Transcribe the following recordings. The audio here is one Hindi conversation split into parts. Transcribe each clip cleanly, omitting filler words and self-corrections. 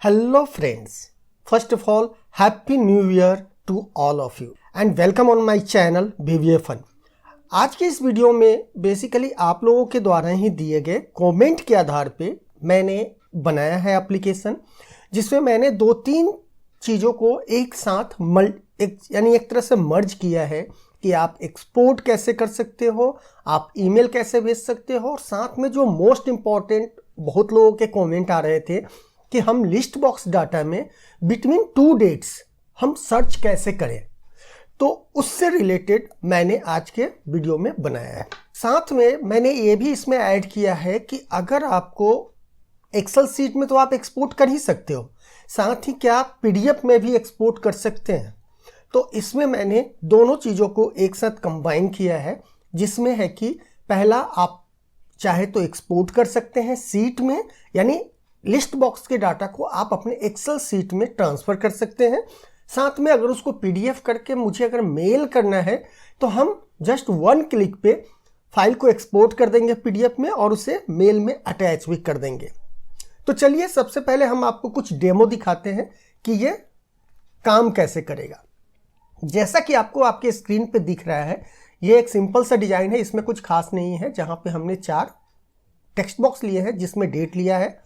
Hello friends, first of all, Happy New Year to all of you and welcome on my channel BBA Fun। आज के इस वीडियो में बेसिकली आप लोगों के द्वारा ही दिए गए कमेंट के आधार पे मैंने बनाया है एप्लीकेशन, जिसमें मैंने दो तीन चीज़ों को एक साथ यानी एक तरह से मर्ज किया है कि आप एक्सपोर्ट कैसे कर सकते हो, आप ईमेल कैसे भेज सकते हो, और साथ में जो मोस्ट इम्पॉर्टेंट बहुत लोगों के कमेंट आ रहे थे कि हम लिस्ट बॉक्स डाटा में बिटवीन टू डेट्स हम सर्च कैसे करें, तो उससे रिलेटेड मैंने आज के वीडियो में बनाया है। साथ में मैंने ये भी इसमें ऐड किया है कि अगर आपको एक्सेल सीट में तो आप एक्सपोर्ट कर ही सकते हो, साथ ही क्या आप पीडीएफ में भी एक्सपोर्ट कर सकते हैं। तो इसमें मैंने दोनों चीज़ों को एक साथ कंबाइन किया है, जिसमें है कि पहला आप चाहे तो एक्सपोर्ट कर सकते हैं सीट में, यानी लिस्ट बॉक्स के डाटा को आप अपने एक्सेल सीट में ट्रांसफ़र कर सकते हैं। साथ में अगर उसको पीडीएफ करके मुझे अगर मेल करना है तो हम जस्ट वन क्लिक पे फाइल को एक्सपोर्ट कर देंगे पीडीएफ में और उसे मेल में अटैच भी कर देंगे। तो चलिए सबसे पहले हम आपको कुछ डेमो दिखाते हैं कि ये काम कैसे करेगा। जैसा कि आपको आपके स्क्रीन पे दिख रहा है, ये एक सिंपल सा डिज़ाइन है, इसमें कुछ खास नहीं है। जहाँ पे हमने 4 टेक्स्ट बॉक्स लिए हैं जिसमें डेट लिया है,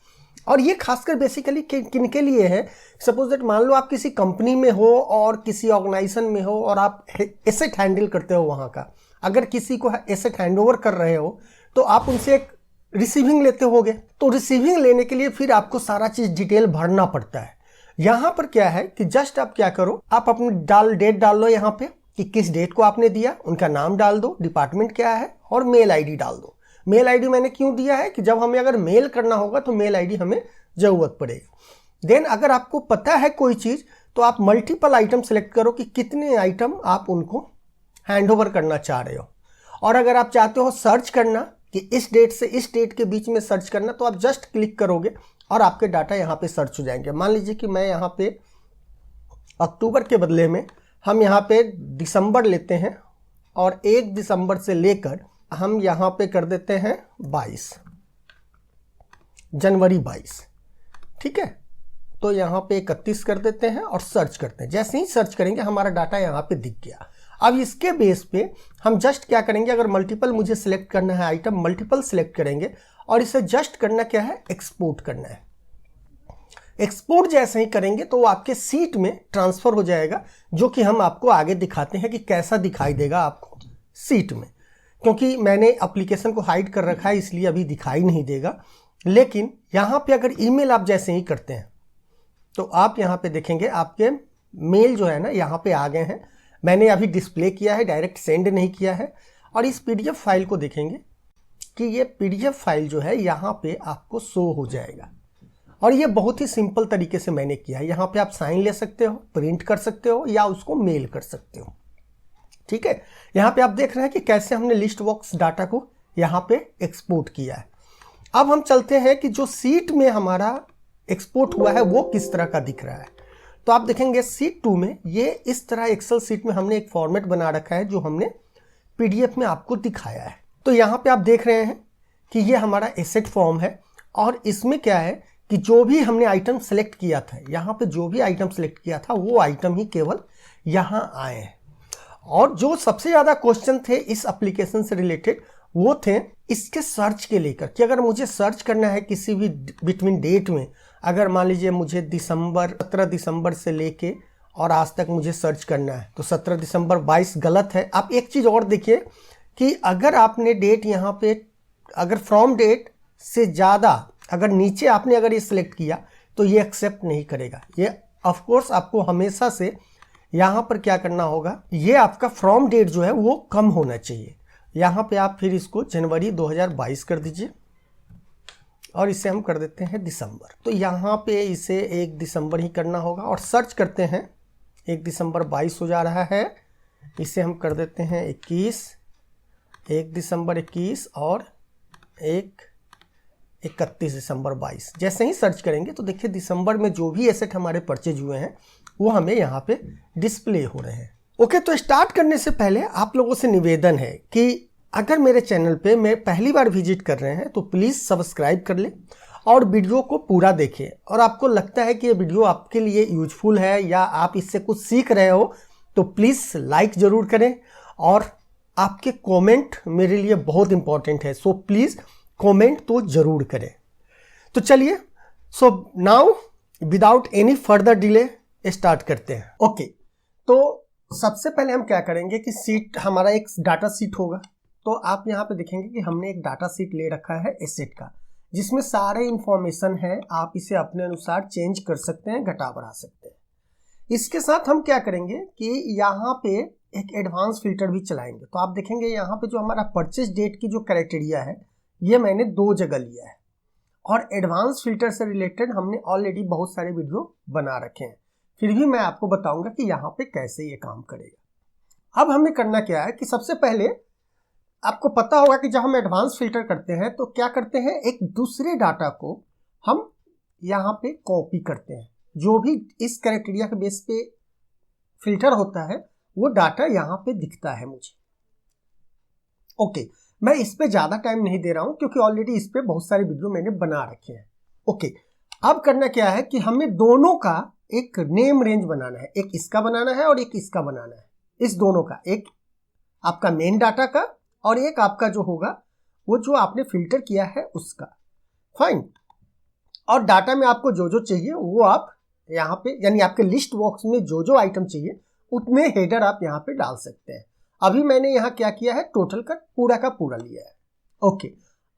और ये खासकर बेसिकली किन के लिए है। सपोज दैट मान लो आप किसी कंपनी में हो और किसी ऑर्गेनाइजेशन में हो और आप एसेट हैंडल करते हो वहाँ का, अगर किसी को एसेट हैंडओवर कर रहे हो तो आप उनसे एक रिसीविंग लेते होगे। तो रिसीविंग लेने के लिए फिर आपको सारा चीज़ डिटेल भरना पड़ता है। यहाँ पर क्या है कि जस्ट आप क्या करो, आप अपनी डेट डाल लो यहाँ पे कि किस डेट को आपने दिया, उनका नाम डाल दो, डिपार्टमेंट क्या है, और मेल आईडी डाल दो। मेल आईडी मैंने क्यों दिया है कि जब हमें अगर मेल करना होगा तो मेल आईडी हमें ज़रूरत पड़ेगी। देन अगर आपको पता है कोई चीज़ तो आप मल्टीपल आइटम सेलेक्ट करो कि कितने आइटम आप उनको हैंडओवर करना चाह रहे हो। और अगर आप चाहते हो सर्च करना कि इस डेट से इस डेट के बीच में सर्च करना, तो आप जस्ट क्लिक करोगे और आपके डाटा यहाँ पे सर्च हो जाएंगे। मान लीजिए कि मैं यहाँ पे अक्टूबर के बदले में हम यहाँ पे दिसंबर लेते हैं, और 1 दिसंबर से लेकर हम यहाँ पे कर देते हैं 22 जनवरी 22, ठीक है। तो यहाँ पे 31 कर देते हैं और सर्च करते हैं। जैसे ही सर्च करेंगे हमारा डाटा यहाँ पे दिख गया। अब इसके बेस पे हम जस्ट क्या करेंगे, अगर मल्टीपल मुझे सिलेक्ट करना है आइटम, मल्टीपल सिलेक्ट करेंगे और इसे जस्ट करना क्या है, एक्सपोर्ट करना है। एक्सपोर्ट जैसे ही करेंगे तो वो आपके सीट में ट्रांसफ़र हो जाएगा, जो कि हम आपको आगे दिखाते हैं कि कैसा दिखाई देगा आपको सीट में। क्योंकि मैंने एप्लीकेशन को हाइड कर रखा है इसलिए अभी दिखाई नहीं देगा। लेकिन यहाँ पे अगर ईमेल आप जैसे ही करते हैं तो आप यहाँ पे देखेंगे आपके मेल जो है ना यहाँ पे आ गए हैं। मैंने अभी डिस्प्ले किया है, डायरेक्ट सेंड नहीं किया है। और इस पीडीएफ फाइल को देखेंगे कि ये पीडीएफ फाइल जो है यहाँ पे आपको शो हो जाएगा। और ये बहुत ही सिंपल तरीके से मैंने किया है। यहाँ पे आप साइन ले सकते हो, प्रिंट कर सकते हो, या उसको मेल कर सकते हो, ठीक है। यहाँ पे आप देख रहे हैं कि कैसे हमने लिस्ट बॉक्स डाटा को यहाँ पे एक्सपोर्ट किया है। अब हम चलते हैं कि जो सीट में हमारा एक्सपोर्ट हुआ है वो किस तरह का दिख रहा है। तो आप देखेंगे सीट 2 में ये इस तरह एक्सेल सीट में हमने एक फॉर्मेट बना रखा है जो हमने पीडीएफ में आपको दिखाया है। तो यहाँ पे आप देख रहे हैं कि ये हमारा एसेट फॉर्म है, और इसमें क्या है कि जो भी हमने आइटम सेलेक्ट किया था, यहाँ पे जो भी आइटम सेलेक्ट किया था वो आइटम ही केवल यहाँ आए हैं। और जो सबसे ज़्यादा क्वेश्चन थे इस एप्लीकेशन से रिलेटेड वो थे इसके सर्च के लेकर, कि अगर मुझे सर्च करना है किसी भी बिटवीन डेट में, अगर मान लीजिए मुझे 17 दिसंबर से लेके और आज तक मुझे सर्च करना है, तो 17 दिसंबर 22 गलत है। आप एक चीज़ और देखिए कि अगर आपने डेट यहाँ पे अगर फ्रॉम डेट से ज़्यादा अगर नीचे आपने अगर ये सिलेक्ट किया तो ये एक्सेप्ट नहीं करेगा। ये ऑफकोर्स आपको हमेशा से यहाँ पर क्या करना होगा, ये आपका फ्रॉम डेट जो है वो कम होना चाहिए। यहाँ पे आप फिर इसको जनवरी 2022 कर दीजिए और इसे हम कर देते हैं दिसंबर। तो यहाँ पे इसे 1 दिसंबर ही करना होगा और सर्च करते हैं। 1 दिसंबर 22 हो जा रहा है, इसे हम कर देते हैं 21, 1 दिसंबर 21 और 31 दिसंबर 22। जैसे ही सर्च करेंगे तो देखिए दिसंबर में जो भी एसेट हमारे परचेज हुए हैं वो हमें यहाँ पे डिस्प्ले हो रहे हैं। ओके, तो स्टार्ट करने से पहले आप लोगों से निवेदन है कि अगर मेरे चैनल पे मैं पहली बार विजिट कर रहे हैं तो प्लीज़ सब्सक्राइब कर लें और वीडियो को पूरा देखें। और आपको लगता है कि ये वीडियो आपके लिए यूजफुल है या आप इससे कुछ सीख रहे हो तो प्लीज़ लाइक ज़रूर करें, और आपके कमेंट मेरे लिए बहुत इंपॉर्टेंट है, सो प्लीज़ कमेंट तो ज़रूर करें। तो चलिए, so now without any further delay start करते हैं। ओके, तो सबसे पहले हम क्या करेंगे कि सीट हमारा एक डाटा सीट होगा। तो आप यहाँ पे देखेंगे कि हमने एक डाटा सीट ले रखा है एसेट का, जिसमें सारे इंफॉर्मेशन है। आप इसे अपने अनुसार चेंज कर सकते हैं, घटा बढ़ा सकते हैं। इसके साथ हम क्या करेंगे कि यहाँ पे एक एडवांस फिल्टर भी चलाएंगे। तो आप देखेंगे यहाँ पे जो हमारा परचेज डेट की जो क्राइटेरिया है ये मैंने 2 जगह लिया है, और एडवांस फिल्टर से रिलेटेड हमने ऑलरेडी बहुत सारे वीडियो बना रखे हैं। फिर भी मैं आपको बताऊंगा कि यहाँ पे कैसे ये काम करेगा। अब हमें करना क्या है कि सबसे पहले आपको पता होगा कि जब हम एडवांस फिल्टर करते हैं तो क्या करते हैं, एक दूसरे डाटा को हम यहाँ पे कॉपी करते हैं। जो भी इस क्राइटेरिया के बेस पे फिल्टर होता है वो डाटा यहाँ पे दिखता है मुझे। ओके, मैं इस पे ज़्यादा टाइम नहीं दे रहा हूँ क्योंकि ऑलरेडी इस पे बहुत सारे वीडियो मैंने बना रखे हैं। ओके, अब करना क्या है कि हमें दोनों का एक नेम रेंज बनाना है। एक इसका बनाना है और एक इसका बनाना है। इस दोनों का, एक आपका मेन डाटा का और एक आपका जो होगा वो जो आपने फिल्टर किया है उसका। फाइन। और डाटा में आपको जो जो चाहिए वो आप यहाँ पे, यानी आपके लिस्ट बॉक्स में जो जो आइटम चाहिए उतने हेडर आप यहाँ पे डाल सकते हैं। अभी मैंने यहाँ क्या किया है, टोटल का पूरा लिया है। ओके,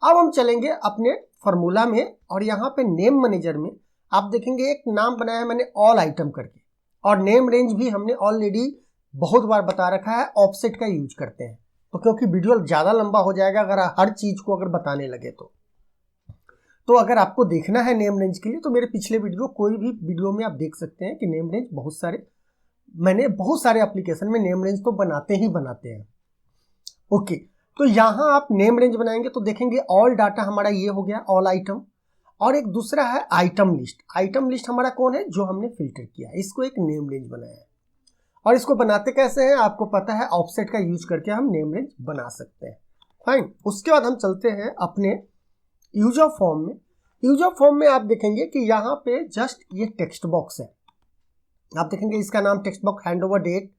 अब हम चलेंगे अपने फार्मूला में, और यहाँ पे नेम मैनेजर में आप देखेंगे एक नाम बनाया है मैंने ऑल आइटम करके, और नेम रेंज भी हमने ऑलरेडी बहुत बार बता रखा है, ऑफसेट का यूज करते हैं। तो क्योंकि वीडियो ज़्यादा लंबा हो जाएगा अगर हर चीज़ को अगर बताने लगे तो अगर आपको देखना है नेम रेंज के लिए तो मेरे पिछले वीडियो, कोई भी वीडियो में आप देख सकते हैं कि नेम रेंज मैंने बहुत सारे एप्लीकेशन में नेम रेंज तो बनाते हैं। ओके, तो यहाँ आप नेम रेंज बनाएंगे तो देखेंगे ऑल डाटा हमारा ये हो गया, ऑल आइटम, और एक दूसरा है आइटम लिस्ट। आइटम लिस्ट हमारा कौन है, जो हमने फिल्टर किया है, इसको एक नेम रेंज बनाया है। और इसको बनाते कैसे हैं आपको पता है, ऑफसेट का यूज करके हम नेम रेंज बना सकते हैं। फाइन। उसके बाद हम चलते हैं अपने यूजर फॉर्म में। यूजर फॉर्म में आप देखेंगे कि यहाँ पे जस्ट ये टेक्स्ट बॉक्स है। आप देखेंगे इसका नाम टेक्स्ट बॉक्स हैंडओवर डेट,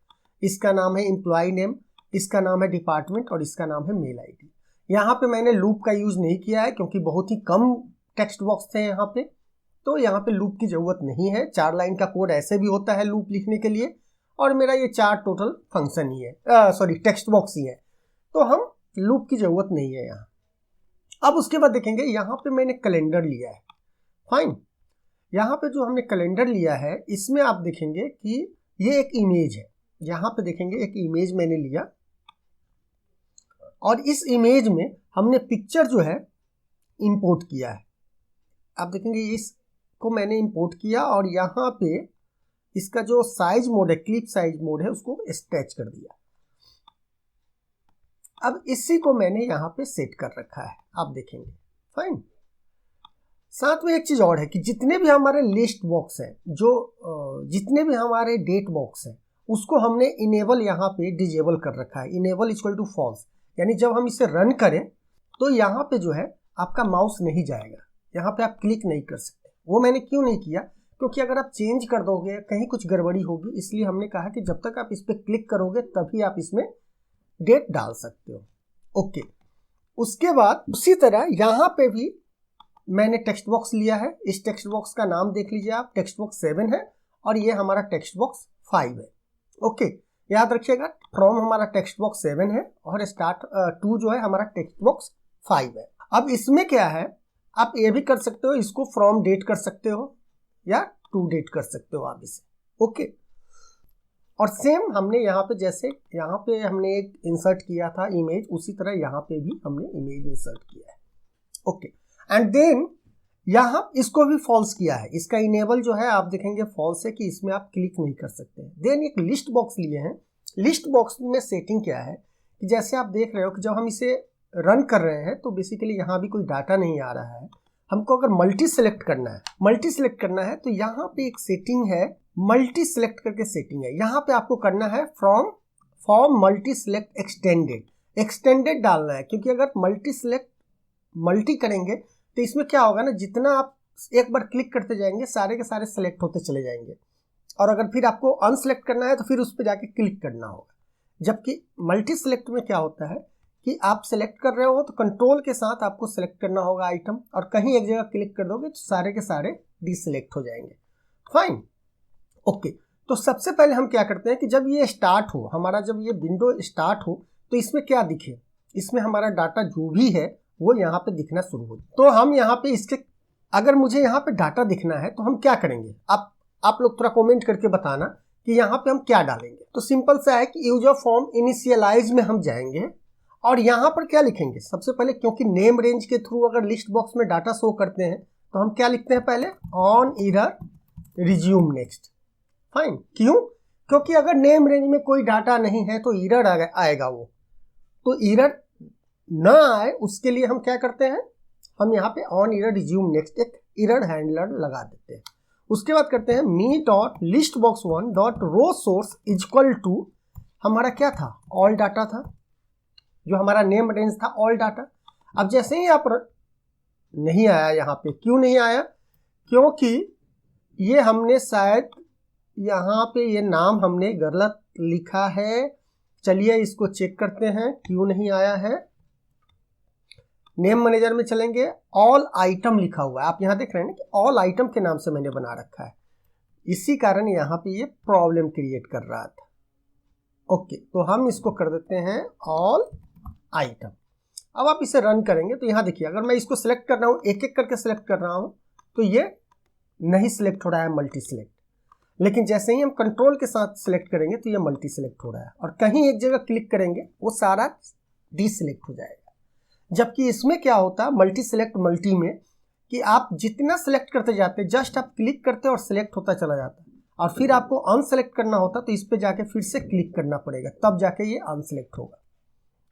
इसका नाम है एम्प्लॉय नेम, इसका नाम है डिपार्टमेंट, और इसका नाम है मेल आईडी। यहाँ पे मैंने लूप का यूज नहीं किया है क्योंकि बहुत ही कम टेक्स्ट बॉक्स थे यहाँ पे, तो यहाँ पे लूप की जरूरत नहीं है। 4 लाइन का कोड ऐसे भी होता है लूप लिखने के लिए, और मेरा ये 4 टोटल फंक्शन ही है, टेक्स्ट बॉक्स ही है, तो हम लूप की जरूरत नहीं है यहाँ। अब उसके बाद देखेंगे यहाँ पे मैंने कैलेंडर लिया है। फाइन। यहाँ पे जो हमने कैलेंडर लिया है इसमें आप देखेंगे कि ये एक इमेज है। यहाँ पे देखेंगे एक इमेज मैंने लिया, और इस इमेज में हमने पिक्चर जो है इंपोर्ट किया है। आप देखेंगे इसको मैंने इंपोर्ट किया, और यहाँ पे इसका जो साइज मोड है, क्लिप साइज मोड है, उसको स्ट्रेच कर दिया। अब इसी को मैंने यहाँ पे सेट कर रखा है, आप देखेंगे। फाइन। साथ में एक चीज और है कि जितने भी हमारे लिस्ट बॉक्स है, जितने भी हमारे डेट बॉक्स है, उसको हमने इनेबल यहाँ पे डिजेबल कर रखा है। इनेबल इक्वल टू फॉल्स, यानी जब हम इसे रन करें तो यहाँ पे जो है आपका माउस नहीं जाएगा, यहाँ पे आप क्लिक नहीं कर सकते। वो मैंने क्यों नहीं किया, क्योंकि अगर आप चेंज कर दोगे कहीं कुछ गड़बड़ी होगी, इसलिए हमने कहा कि जब तक आप इस पर क्लिक करोगे तभी आप इसमें डेट डाल सकते हो। ओके, उसके बाद उसी तरह यहाँ पे भी मैंने टेक्स्ट बॉक्स लिया है। इस टेक्स्ट बॉक्स का नाम देख लीजिए आप, टेक्स्ट बॉक्स 7 है, और ये हमारा टेक्स्ट बॉक्स 5 है। ओके, याद रखिएगा, फ्रॉम हमारा टेक्स्ट बॉक्स 7 है और स्टार्ट टू जो है हमारा टेक्स्ट बॉक्स 5 है। अब इसमें क्या है, आप ये भी कर सकते हो, इसको फ्रॉम डेट कर सकते हो या टू डेट कर सकते हो आप इसे। ओके, और सेम हमने यहाँ पे, जैसे यहाँ पे हमने एक इंसर्ट किया था इमेज, उसी तरह यहाँ पे भी हमने इमेज इंसर्ट किया है। ओके, एंड देन यहाँ इसको भी फॉल्स किया है। इसका इनेबल जो है आप देखेंगे फॉल्स है कि इसमें आप क्लिक नहीं कर सकते। देन एक लिस्ट बॉक्स लिए हैं। लिस्ट बॉक्स में सेटिंग क्या है कि जैसे आप देख रहे हो कि जब हम इसे रन कर रहे हैं तो बेसिकली यहाँ भी कोई डाटा नहीं आ रहा है। हमको अगर मल्टी सेलेक्ट करना है तो यहाँ पे एक सेटिंग है, मल्टी सेलेक्ट करके सेटिंग है। यहाँ पे आपको करना है फ्रॉम मल्टी सेलेक्ट एक्सटेंडेड डालना है, क्योंकि अगर मल्टी करेंगे तो इसमें क्या होगा ना, जितना आप एक बार क्लिक करते जाएंगे सारे के सारे सेलेक्ट होते चले जाएंगे, और अगर फिर आपको अनसेलेक्ट करना है तो फिर उस पर जाके क्लिक करना होगा। जबकि मल्टी सेलेक्ट में क्या होता है कि आप सेलेक्ट कर रहे हो तो कंट्रोल के साथ आपको सेलेक्ट करना होगा आइटम, और कहीं एक जगह क्लिक कर दोगे तो सारे के सारे डिसेलेक्ट हो जाएंगे। Fine, okay. तो सबसे पहले हम क्या करते हैं कि जब ये स्टार्ट हो, हमारा जब ये विंडो स्टार्ट हो तो इसमें क्या दिखे, इसमें हमारा डाटा जो भी है वो यहाँ पे दिखना शुरू हो। तो हम यहाँ पे इसके, अगर मुझे यहाँ पे डाटा दिखना है तो हम क्या करेंगे, आप लोग थोड़ा कमेंट करके बताना कि यहाँ पे हम क्या डालेंगे। तो सिंपल सा है कि यूजर फॉर्म इनिशियलाइज में हम जाएंगे और यहाँ पर क्या लिखेंगे सबसे पहले, क्योंकि नेम रेंज के थ्रू अगर लिस्ट बॉक्स में डाटा शो करते हैं तो हम क्या लिखते हैं पहले, on error resume next. Fine, क्यों, क्योंकि अगर नेम रेंज में कोई डाटा नहीं है तो एरर आएगा वो, तो एरर ना आए उसके लिए हम क्या करते हैं, हम यहाँ पे ऑन एरर रिज्यूम नेक्स्ट एक एरर हैंडलर लगा देते हैं। उसके बाद करते हैं me dot list box one dot row source equal to, हमारा क्या था, ऑल डाटा था, जो हमारा नेम रेंज था ऑल डाटा। अब जैसे ही आप नहीं आया यहाँ पे, क्यों नहीं आया, क्योंकि ये हमने शायद यहाँ पे ये नाम हमने गलत लिखा है। चलिए इसको चेक करते हैं क्यों नहीं आया है। नेम मैनेजर में चलेंगे, ऑल आइटम लिखा हुआ है, आप यहाँ देख रहे हैं ना कि ऑल आइटम के नाम से मैंने बना रखा है, इसी कारण यहाँ पे ये प्रॉब्लम क्रिएट कर रहा था। ओके, तो हम इसको कर देते हैं ऑल आइटम। अब आप इसे रन करेंगे तो यहाँ देखिए, अगर मैं इसको सिलेक्ट कर रहा हूँ, एक एक करके सिलेक्ट कर रहा हूँ तो ये नहीं सिलेक्ट हो रहा है मल्टी सिलेक्ट, लेकिन जैसे ही हम कंट्रोल के साथ सिलेक्ट करेंगे तो ये मल्टी सिलेक्ट हो रहा है, और कहीं एक जगह क्लिक करेंगे वो सारा डिसिलेक्ट हो जाएगा। जबकि इसमें क्या होता है मल्टी सिलेक्ट मल्टी में, कि आप जितना सिलेक्ट करते जाते, जस्ट आप क्लिक करते और सिलेक्ट होता चला जाता, और फिर आपको अनसेलेक्ट करना होता तो इस पे जाके फिर से क्लिक करना पड़ेगा, तब जाके ये अनसेलेक्ट होगा।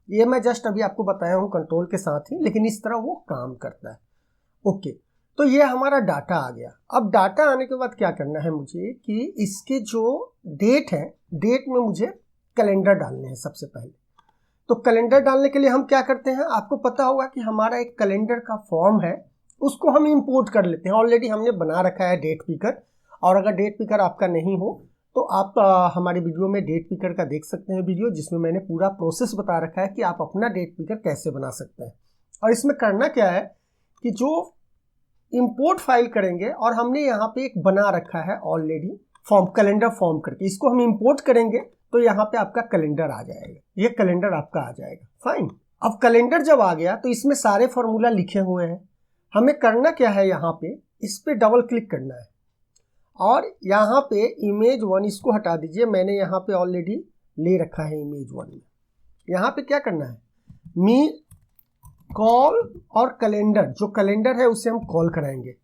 ये मैं जस्ट अभी आपको बताया हूँ कंट्रोल के साथ ही, लेकिन इस तरह वो काम करता है। ओके, तो ये हमारा डाटा आ गया। अब डाटा आने के बाद क्या करना है मुझे कि इसके जो डेट है, डेट में मुझे कैलेंडर डालने हैं सबसे पहले। तो कैलेंडर डालने के लिए हम क्या करते हैं, आपको पता होगा कि हमारा एक कैलेंडर का फॉर्म है, उसको हम इंपोर्ट कर लेते हैं। ऑलरेडी हमने बना रखा है डेट पिकर, और अगर डेट पिकर आपका नहीं हो तो आप हमारी वीडियो में डेट पिकर का देख सकते हैं वीडियो, जिसमें मैंने पूरा प्रोसेस बता रखा है कि आप अपना डेट पिकर कैसे बना सकते हैं। और इसमें करना क्या है कि जो इंपोर्ट फाइल करेंगे, और हमने यहाँ पे एक बना रखा है ऑलरेडी फॉर्म, कैलेंडर फॉर्म करके, इसको हम इंपोर्ट करेंगे तो यहाँ पे आपका कैलेंडर आ जाएगा, ये कैलेंडर आपका आ जाएगा। फाइन, अब कैलेंडर जब आ गया तो इसमें सारे फॉर्मूला लिखे हुए हैं। हमें करना क्या है, यहाँ पे इस पे डबल क्लिक करना है, और यहाँ पे इमेज वन इसको हटा दीजिए, मैंने यहाँ पे ऑलरेडी ले रखा है इमेज वन में। यहाँ पे क्या करना है, मी कॉल और कैलेंडर, जो कैलेंडर है उसे हम कॉल कराएंगे,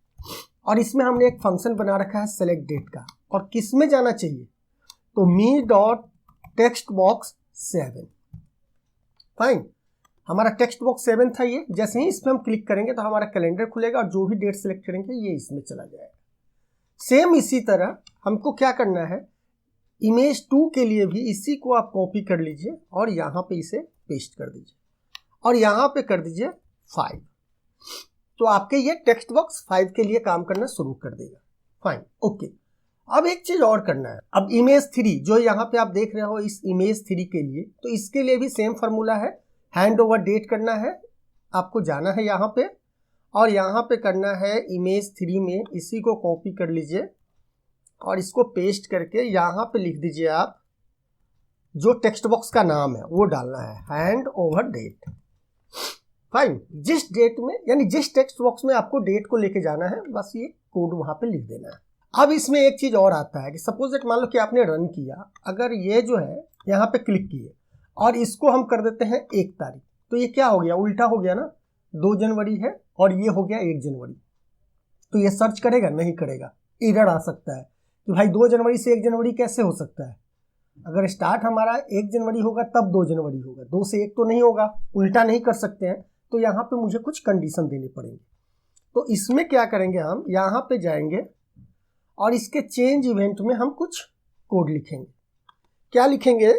और इसमें हमने एक फंक्शन बना रखा है सेलेक्ट डेट का, और किस में जाना चाहिए, तो me dot text box 7। Fine, हमारा टेक्स्ट बॉक्स 7 था ये। जैसे ही इस पर हम क्लिक करेंगे तो हमारा कैलेंडर खुलेगा, और जो भी डेट सेलेक्ट करेंगे ये इसमें चला जाएगा। सेम इसी तरह हमको क्या करना है, इमेज 2 के लिए भी इसी को आप कॉपी कर लीजिए और यहाँ पे इसे पेस्ट कर दीजिए, और यहाँ पे कर दीजिए 5, तो आपके ये टेक्स्ट बॉक्स 5 के लिए काम करना शुरू कर देगा। Fine, okay. अब एक चीज़ और करना है, अब इमेज 3 जो यहाँ पे आप देख रहे हो, इस इमेज 3 के लिए, तो इसके लिए भी सेम फार्मूला है, हैंड ओवर डेट करना है, आपको जाना है यहाँ पे, और यहाँ पे करना है इमेज 3 में, इसी को कॉपी कर लीजिए और इसको पेस्ट करके यहाँ पे लिख दीजिए आप, जो टेक्स्ट बॉक्स का नाम है वो डालना है, हैंड ओवर डेट। फाइन, जिस डेट में, यानी जिस टेक्स्ट बॉक्स में आपको डेट को लेके जाना है, बस ये कोड वहाँ पे लिख देना है। अब इसमें एक चीज़ और आता है कि सपोज दैट मान लो कि आपने रन किया, अगर ये जो है यहाँ पे क्लिक किए और इसको हम कर देते हैं 1 तारीख, तो ये क्या हो गया, उल्टा हो गया ना, 2 जनवरी है और ये हो गया 1 जनवरी, तो ये सर्च करेगा, नहीं करेगा, एरर आ सकता है कि भाई 2 जनवरी से 1 जनवरी कैसे हो सकता है। अगर स्टार्ट हमारा 1 जनवरी होगा तब 2 जनवरी होगा, 2 से 1 तो नहीं होगा, उल्टा नहीं कर सकते हैं, तो यहाँ पे मुझे कुछ कंडीशन देनी पड़ेगी। तो इसमें क्या करेंगे, हम यहाँ पे जाएंगे और इसके चेंज इवेंट में हम कुछ कोड लिखेंगे। क्या लिखेंगे,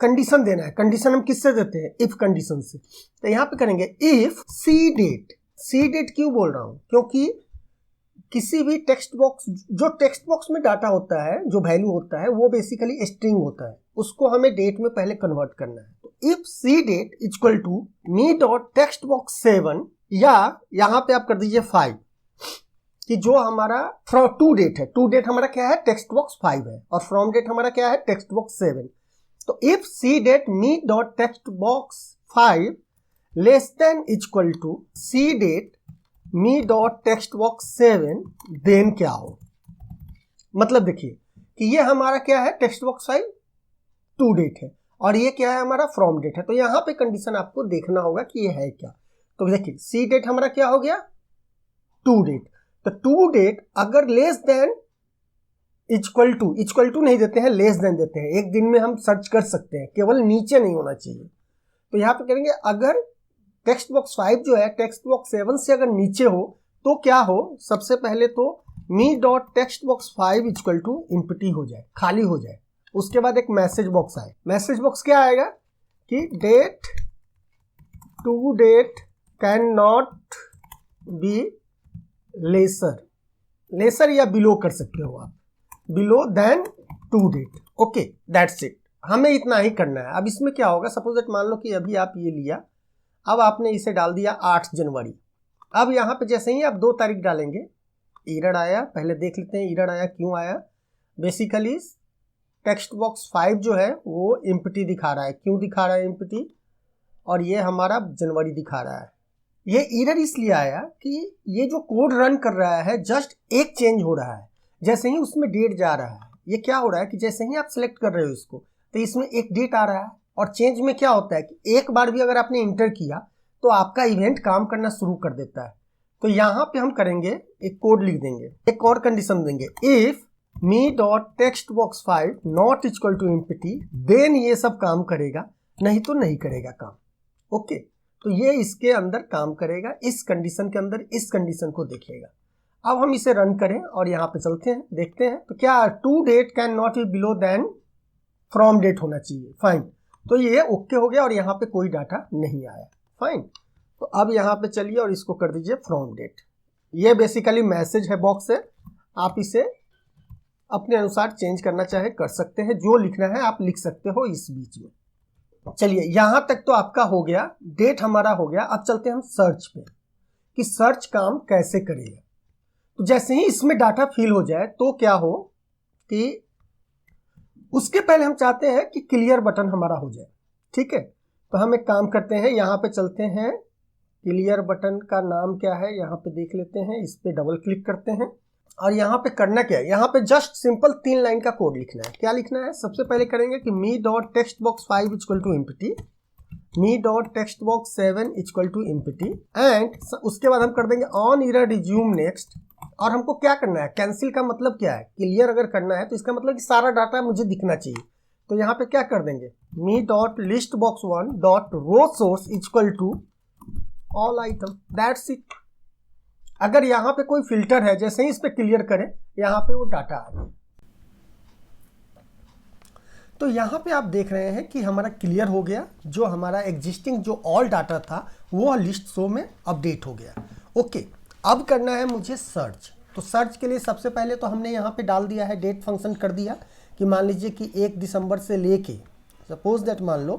कंडीशन देना है। कंडीशन हम किससे देते हैं, इफ कंडीशन से। तो यहाँ पे करेंगे if c date, c date क्यों बोल रहा हूं, क्योंकि किसी भी टेक्स्ट बॉक्स, जो टेक्स्ट बॉक्स में डाटा होता है, जो वैल्यू होता है, वो बेसिकली स्ट्रिंग होता है, उसको हमें डेट में पहले कन्वर्ट करना है। तो if c date equal to me dot text box 7, या यहां पे आप कर दीजिए 5, कि जो हमारा टू डेट है, टू डेट हमारा क्या है, टेक्स्ट बॉक्स 5 है, और फ्रॉम डेट हमारा क्या है, टेक्स्ट बॉक्स 7। तो if c date me dot text box 5 less than equal to c date me dot text box 7, then क्या हो, मतलब देखिए कि ये हमारा क्या है, टेक्स्ट बॉक्स 5 टू डेट है, और ये क्या है, हमारा फ्रॉम डेट है। तो यहां पे कंडीशन आपको देखना होगा कि ये है क्या। तो देखिए सी डेट हमारा क्या हो गया, टू डेट। तो टू डेट अगर लेस देन इक्वल टू नहीं देते हैं, लेस देन देते हैं। एक दिन में हम सर्च कर सकते हैं, केवल नीचे नहीं होना चाहिए। तो यहाँ पे करेंगे, अगर टेक्स्ट बॉक्स 5 जो है टेक्स्ट बॉक्स 7 से अगर नीचे हो तो क्या हो, सबसे पहले तो me dot text box 5 equal to empty हो जाए, खाली हो जाए। उसके बाद एक मैसेज बॉक्स आए, मैसेज बॉक्स क्या आएगा कि date to date can not be lesser या बिलो कर सकते हो आप, below then to date. Okay, that's it, हमें इतना ही करना है। अब इसमें क्या होगा, सपोज दैट मान लो कि अभी आप ये लिया, अब आपने इसे डाल दिया 8 जनवरी। अब यहाँ पे जैसे ही आप 2 तारीख डालेंगे, एरर आया। पहले देख लेते हैं एरर आया क्यों आया। बेसिकली टेक्स्ट बॉक्स 5 जो है वो एम्प्टी दिखा रहा है। क्यों दिखा रहा है एम्प्टी, और ये हमारा जनवरी दिखा रहा है। ये एरर इसलिए आया कि ये जो कोड रन कर रहा है जस्ट एक चेंज हो रहा है, जैसे ही उसमें डेट जा रहा है। ये क्या हो रहा है कि जैसे ही आप सिलेक्ट कर रहे हो इसको, तो इसमें एक डेट आ रहा है, और चेंज में क्या होता है कि एक बार भी अगर आपने इंटर किया तो आपका इवेंट काम करना शुरू कर देता है। तो यहाँ पे हम करेंगे, एक कोड लिख देंगे, एक और कंडीशन देंगे, if me dot text box 5 not equal to empty, then ये सब काम करेगा, नहीं तो नहीं करेगा काम। ओके, तो ये इसके अंदर काम करेगा, इस कंडीशन के अंदर इस कंडीशन को देखेगा। अब हम इसे रन करें और यहाँ पे चलते हैं, देखते हैं। तो क्या to date can not be below than from date होना चाहिए, फाइन। तो ये ओके हो गया और यहाँ पे कोई डाटा नहीं आया, फाइन। तो अब यहाँ पे चलिए और इसको कर दीजिए फ्रॉम डेट। ये बेसिकली मैसेज है बॉक्स है, आप इसे अपने अनुसार चेंज करना चाहे कर सकते हैं, जो लिखना है आप लिख सकते हो इस बीच में। चलिए यहाँ तक तो आपका हो गया, डेट हमारा हो गया। अब चलते हैं हम सर्च पे, कि सर्च काम कैसे करेगा। तो जैसे ही इसमें डाटा फिल हो जाए तो क्या हो कि उसके पहले हम चाहते हैं कि क्लियर बटन हमारा हो जाए, ठीक है। तो हम एक काम करते हैं, यहाँ पे चलते हैं, क्लियर बटन का नाम क्या है यहाँ पे देख लेते हैं, इस पे डबल क्लिक करते हैं। और यहाँ पे करना क्या है, यहाँ पे जस्ट सिंपल 3 लाइन का कोड लिखना है। क्या लिखना है, सबसे पहले करेंगे कि me dot text box 5 equal to empty, me dot text box 7 equal to empty, and उसके बाद हम कर देंगे ऑन एरर रिज्यूम नेक्स्ट। और हमको क्या करना है, कैंसिल का मतलब क्या है, क्लियर अगर करना है तो इसका मतलब कि सारा डाटा मुझे दिखना चाहिए। तो यहाँ पे क्या कर देंगे, me dot list box 1 dot row source equal to all item, that's it. अगर यहाँ पे कोई फिल्टर है, जैसे ही इस पे क्लियर करें यहाँ पे वो डाटा आ जाए। तो यहाँ पे आप देख रहे हैं कि हमारा क्लियर हो गया, जो हमारा एग्जिस्टिंग जो ऑल डाटा था वो लिस्ट शो में अपडेट हो गया। ओके, अब करना है मुझे सर्च। तो सर्च के लिए सबसे पहले तो हमने यहाँ पे डाल दिया है, डेट फंक्शन कर दिया कि मान लीजिए कि 1 दिसंबर से लेके, सपोज दैट मान लो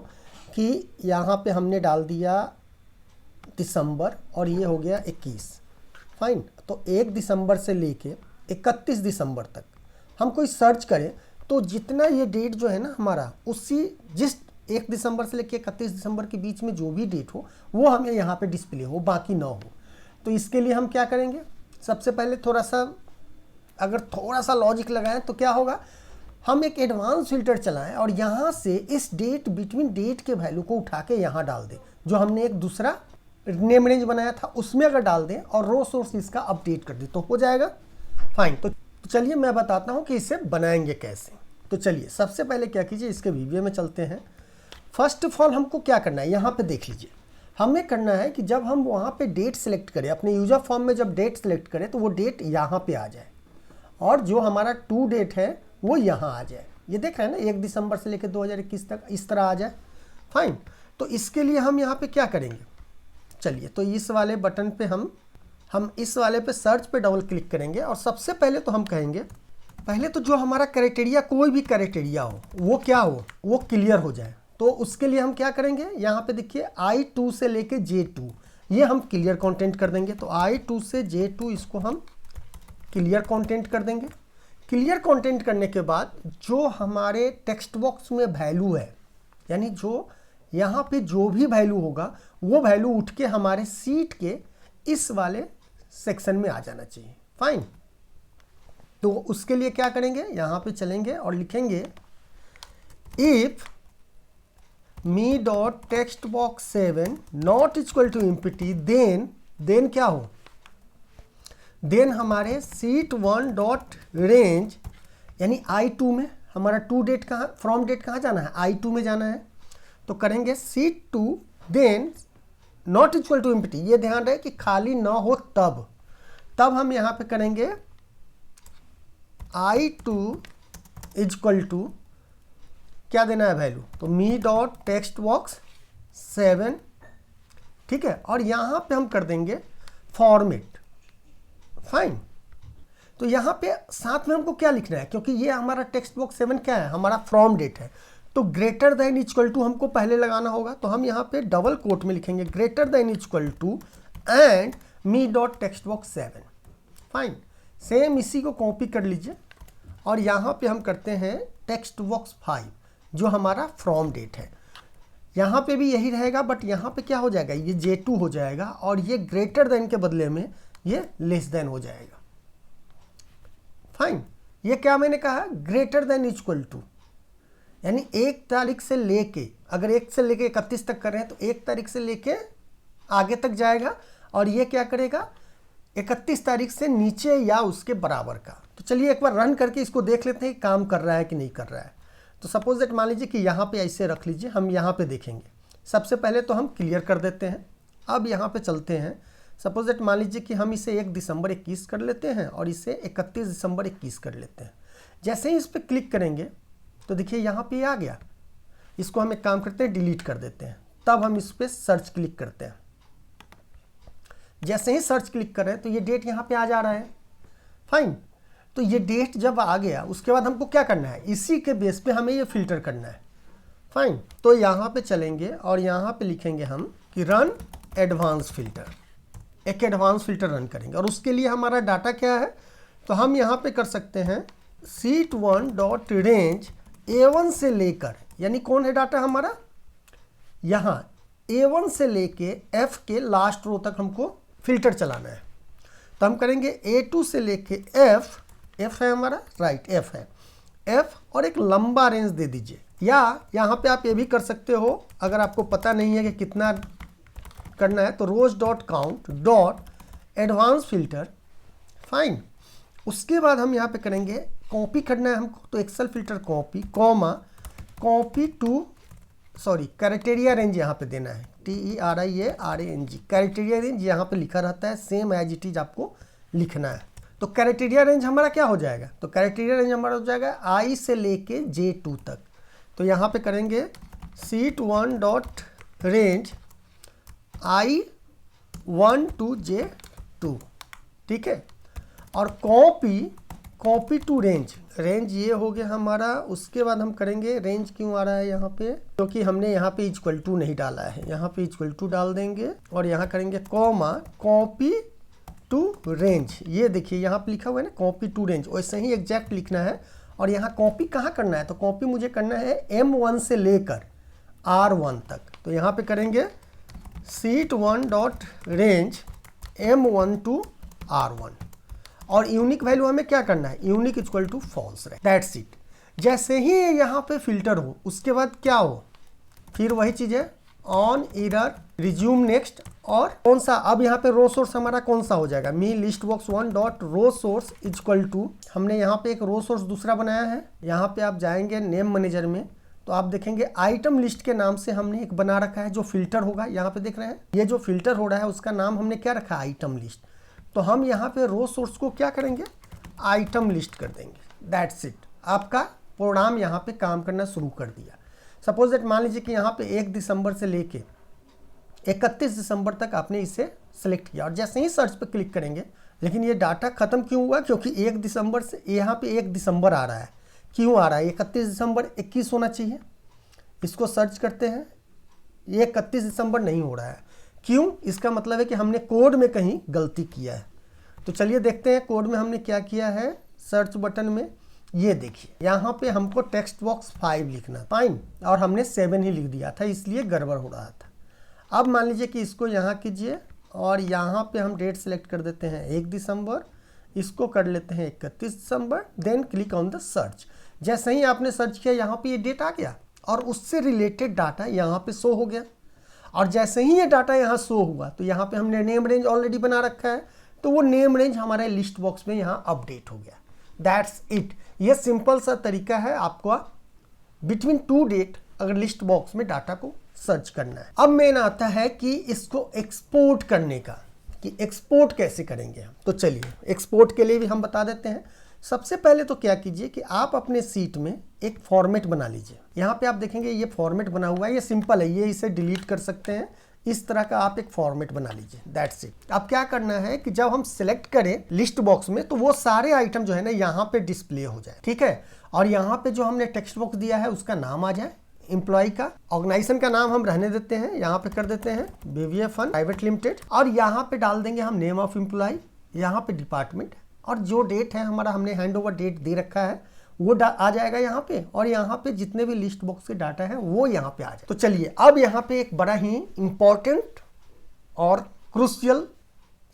कि यहाँ पे हमने डाल दिया दिसंबर और ये हो गया 21, फाइन। तो 1 दिसंबर से लेके 31 दिसंबर तक हम कोई सर्च करें तो जितना ये डेट जो है ना हमारा, उसी जिस 1 दिसंबर से लेके 31 दिसंबर के बीच में जो भी डेट हो वो हमें यहाँ पे डिस्प्ले हो, बाकी ना हो। तो इसके लिए हम क्या करेंगे, सबसे पहले अगर थोड़ा सा लॉजिक लगाएं तो क्या होगा, हम एक एडवांस फिल्टर चलाएं और यहाँ से इस डेट बिटवीन डेट के वैल्यू को उठा के यहाँ डाल दें, जो हमने एक दूसरा नेम रेंज बनाया था उसमें अगर डाल दें और रो सोर्स इसका अपडेट कर दें तो हो जाएगा, फाइन। तो चलिए मैं बताता हूँ कि इसे बनाएंगे कैसे। तो चलिए सबसे पहले क्या कीजिए, इसके वीडियो में चलते हैं। फर्स्ट ऑफ ऑल हमको क्या करना है, यहाँ पे देख लीजिए, हमें करना है कि जब हम वहाँ पे डेट सेलेक्ट करें, अपने यूजर फॉर्म में जब डेट सेलेक्ट करें तो वो डेट यहाँ पे आ जाए और जो हमारा टू डेट है वो यहाँ आ जाए। ये देख रहे हैं ना, 1 दिसंबर से लेकर 2021 तक इस तरह आ जाए, फाइन। तो इसके लिए हम यहाँ पे क्या करेंगे चलिए, तो इस वाले बटन पे हम इस वाले पे सर्च पे डबल क्लिक करेंगे और सबसे पहले तो हम कहेंगे, पहले तो जो हमारा क्राइटेरिया, कोई भी क्राइटेरिया हो वो क्या हो, वो क्लियर हो जाए। तो उसके लिए हम क्या करेंगे, यहाँ पे देखिए I2 से लेके J2 ये हम क्लियर कंटेंट कर देंगे। तो I2 से J2 इसको हम क्लियर कंटेंट कर देंगे। क्लियर कंटेंट करने के बाद जो हमारे टेक्स्ट बॉक्स में वैल्यू है, यानी जो यहाँ पे जो भी वैल्यू होगा वो वैल्यू उठ के हमारे सीट के इस वाले सेक्शन में आ जाना चाहिए। फाइन। तो उसके लिए क्या करेंगे, यहाँ पे चलेंगे और लिखेंगे if me dot text box 7 not equal to empty, then क्या हो, देन हमारे सीट 1 डॉट रेंज, यानी I2 में हमारा टू डेट कहाँ, फ्रॉम डेट कहाँ जाना है, I2 में जाना है। तो करेंगे sheet 2 then not equal to empty, ये ध्यान रहे कि खाली ना हो तब हम यहाँ पे करेंगे I2 इक्वल टू क्या देना है वैल्यू, तो मी डॉट टेक्स्ट बॉक्स 7, ठीक है। और यहाँ पे हम कर देंगे फॉर्मेट। फाइन। तो यहाँ पे साथ में हमको क्या लिखना है, क्योंकि ये हमारा टेक्स्ट बॉक्स 7 क्या है, हमारा फ्रॉम डेट है, तो ग्रेटर देन इक्वल टू हमको पहले लगाना होगा। तो हम यहाँ पे डबल कोट में लिखेंगे greater than equal to and me dot text box 7। Fine. Same इसी को कॉपी कर लीजिए और यहाँ पे हम करते हैं टेक्स्ट बॉक्स 5 जो हमारा फ्रॉम डेट है। यहाँ पे भी यही रहेगा, बट यहाँ पे क्या हो जाएगा, ये J2 हो जाएगा और ये ग्रेटर देन के बदले में ये लेस देन हो जाएगा। फाइन। ये क्या मैंने कहा, ग्रेटर देन इक्वल टू, यानी 1 तारीख से लेके, अगर 1 से लेके 31 तक कर रहे हैं तो 1 तारीख से लेके आगे तक जाएगा और ये क्या करेगा 31 तारीख से नीचे या उसके बराबर का। तो चलिए एक बार रन करके इसको देख लेते हैं काम कर रहा है कि नहीं कर रहा है। तो सपोज दैट मान लीजिए कि यहाँ पे ऐसे रख लीजिए, हम यहाँ पे देखेंगे। सबसे पहले तो हम क्लियर कर देते हैं। अब यहाँ पे चलते हैं, सपोज दैट मान लीजिए कि हम इसे 1 दिसंबर 21 कर लेते हैं और इसे 31 दिसंबर 21 कर लेते हैं। जैसे ही इस पर क्लिक करेंगे तो देखिए यहाँ पे आ गया। इसको हम एक काम करते हैं, डिलीट कर देते हैं। तब हम इस पर सर्च क्लिक करते हैं। जैसे ही सर्च क्लिक कर रहे हैं तो ये डेट यहाँ पे आ जा रहा है। फाइन। तो ये डेट जब आ गया उसके बाद हमको क्या करना है, इसी के बेस पे हमें ये फिल्टर करना है। फाइन। तो यहाँ पे चलेंगे और यहाँ पे लिखेंगे हम कि रन एडवांस फिल्टर, एक एडवांस फिल्टर रन करेंगे। और उसके लिए हमारा डाटा क्या है, तो हम यहाँ पे कर सकते हैं सीट 1 डॉट रेंज A1 से लेकर, यानी कौन है डाटा हमारा, यहाँ A1 से लेके F के लास्ट रो तक हमको फिल्टर चलाना है। तो हम करेंगे A2 से लेके F है हमारा, राइट, F है, F और एक लंबा रेंज दे दीजिए। या यहाँ पे आप ये भी कर सकते हो, अगर आपको पता नहीं है कि कितना करना है, तो rows dot count dot advance filter. Fine. उसके बाद हम यहाँ पे करेंगे कॉपी करना है हमको, तो Excel filter copy comma copy to criteria range यहाँ पे देना है, TERIARANG, क्राइटेरिया रेंज यहाँ पे लिखा रहता है, सेम एज इट इज आपको लिखना है। तो क्राइटेरिया रेंज हमारा क्या हो जाएगा, तो क्राइटेरिया रेंज हमारा हो जाएगा I से लेके J2 तक। तो यहाँ पे करेंगे seat 1 dot range I1 to J2, ठीक है। और कॉपी टू रेंज ये हो गया हमारा। उसके बाद हम करेंगे, रेंज क्यों आ रहा है यहाँ पे, क्योंकि हमने यहाँ पे इक्वल टू नहीं डाला है, यहाँ पे इक्वल टू डाल देंगे और यहाँ करेंगे कॉमा कॉपी टू रेंज। ये देखिए यहाँ पे लिखा हुआ है ना कॉपी टू रेंज, वैसे ही एग्जैक्ट लिखना है। और यहाँ कॉपी कहाँ करना है, तो कॉपी मुझे करना है M1 से लेकर R1 तक। तो यहाँ पे करेंगे seat 1 dot range M1 to R1 और यूनिक वैल्यू हमें क्या करना है, यूनिक इक्वल टू फॉल्स रहे, दैट्स इट। जैसे ही यहाँ पे फिल्टर हो उसके बाद क्या हो, फिर वही चीज़ है, ऑन एरर रिज्यूम नेक्स्ट। और कौन सा, अब यहाँ पे रो सोर्स हमारा कौन सा हो जाएगा, me list box 1 dot row source equal to, हमने यहाँ पे एक रो सोर्स दूसरा बनाया है। यहाँ पे आप जाएंगे नेम मैनेजर में तो आप देखेंगे आइटम लिस्ट के नाम से हमने एक बना रखा है जो फिल्टर होगा। यहाँ पे देख रहे हैं ये जो फिल्टर हो रहा है उसका नाम हमने क्या रखा है, आइटम लिस्ट। तो हम यहाँ पे रो सोर्स को क्या करेंगे, आइटम लिस्ट कर देंगे, दैट्स इट। आपका प्रोग्राम यहाँ पे काम करना शुरू कर दिया। सपोज दैट मान लीजिए कि यहाँ पे 1 दिसंबर से लेके 31 दिसंबर तक आपने इसे सेलेक्ट किया और जैसे ही सर्च पे क्लिक करेंगे, लेकिन ये डाटा खत्म क्यों हुआ? क्योंकि 1 दिसंबर से यहाँ पे 1 दिसंबर आ रहा है। क्यों आ रहा है? 31 दिसंबर 21 होना चाहिए। इसको सर्च करते हैं, ये 31 दिसंबर नहीं हो रहा है। क्यों? इसका मतलब है कि हमने कोड में कहीं गलती किया है। तो चलिए देखते हैं कोड में हमने क्या किया है। सर्च बटन में ये देखिए, यहाँ पे हमको टेक्स्ट बॉक्स 5 लिखना, फाइन, और हमने 7 ही लिख दिया था, इसलिए गड़बड़ हो रहा था। अब मान लीजिए कि इसको यहाँ कीजिए और यहाँ पे हम डेट सेलेक्ट कर देते हैं 1 दिसंबर, इसको कर लेते हैं 31 दिसंबर, then click on the search. जैसे ही आपने सर्च किया यहाँ पे ये डेट आ गया और उससे रिलेटेड डाटा यहाँ पे शो हो गया। और जैसे ही ये डाटा यहाँ शो हुआ तो यहाँ पे हमने नेम रेंज ऑलरेडी बना रखा है, तो वो नेम रेंज हमारे लिस्ट बॉक्स में यहाँ अपडेट हो गया। That's it. ये सिंपल सा तरीका है आपको बिटवीन 2 डेट अगर लिस्ट बॉक्स में डाटा को सर्च करना है। अब मेन आता है कि इसको एक्सपोर्ट करने का, कि एक्सपोर्ट कैसे करेंगे हम। तो चलिए एक्सपोर्ट के लिए भी हम बता देते हैं। सबसे पहले तो क्या कीजिए कि आप अपने सीट में एक फॉर्मेट बना लीजिए। यहाँ पे आप देखेंगे ये फॉर्मेट बना हुआ है, ये सिंपल है, ये इसे डिलीट कर सकते हैं। इस तरह का आप एक फॉर्मेट बना लीजिए, दैट्स इट। अब क्या करना है कि जब हम सिलेक्ट करें लिस्ट बॉक्स में तो वो सारे आइटम जो है ना यहाँ पे डिस्प्ले हो जाए, ठीक है। और यहाँ पे जो हमने टेक्स्ट बॉक्स दिया है उसका नाम आ जाए, एम्प्लॉय का, ऑर्गेनाइजेशन का नाम हम रहने देते हैं, यहाँ पे कर देते हैं बीवीए फन प्राइवेट लिमिटेड, और यहाँ पे डाल देंगे हम नेम ऑफ एम्प्लॉय, यहाँ पे डिपार्टमेंट, और जो डेट है हमारा हमने हैंड ओवर डेट दे रखा है वो आ जाएगा यहाँ पे, और यहाँ पे जितने भी लिस्ट बॉक्स के डाटा है वो यहाँ पे आ जाए। तो चलिए अब यहाँ पे एक बड़ा ही इंपॉर्टेंट और क्रूशियल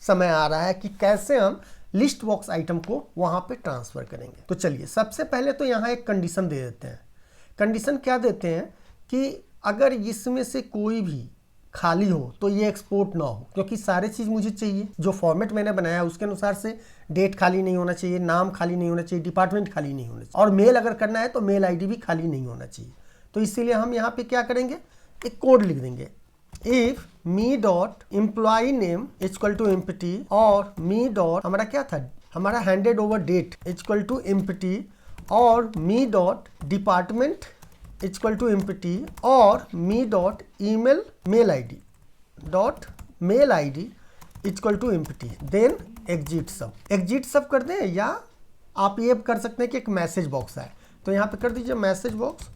समय आ रहा है कि कैसे हम लिस्ट बॉक्स आइटम को वहाँ पे ट्रांसफर करेंगे। तो चलिए सबसे पहले तो यहाँ एक कंडीशन दे देते हैं। कंडीशन क्या देते हैं कि अगर इसमें से कोई भी खाली हो तो ये एक्सपोर्ट ना हो, क्योंकि सारे चीज़ मुझे चाहिए। जो फॉर्मेट मैंने बनाया उसके अनुसार से डेट खाली नहीं होना चाहिए, नाम खाली नहीं होना चाहिए, डिपार्टमेंट खाली नहीं होना चाहिए, और मेल अगर करना है तो मेल आईडी भी खाली नहीं होना चाहिए। तो इसीलिए हम यहाँ पे क्या करेंगे, एक कोड लिख देंगे, if me dot employ name equal to empty, और मी डॉट हमारा क्या था, हमारा handed over date equal to empty, और me dot department equal to empty, और me dot email mail ID dot mail ID equal to empty, then exit सब कर दें। या आप ये कर सकते हैं कि एक मैसेज बॉक्स है, तो यहाँ पे कर दीजिए message box,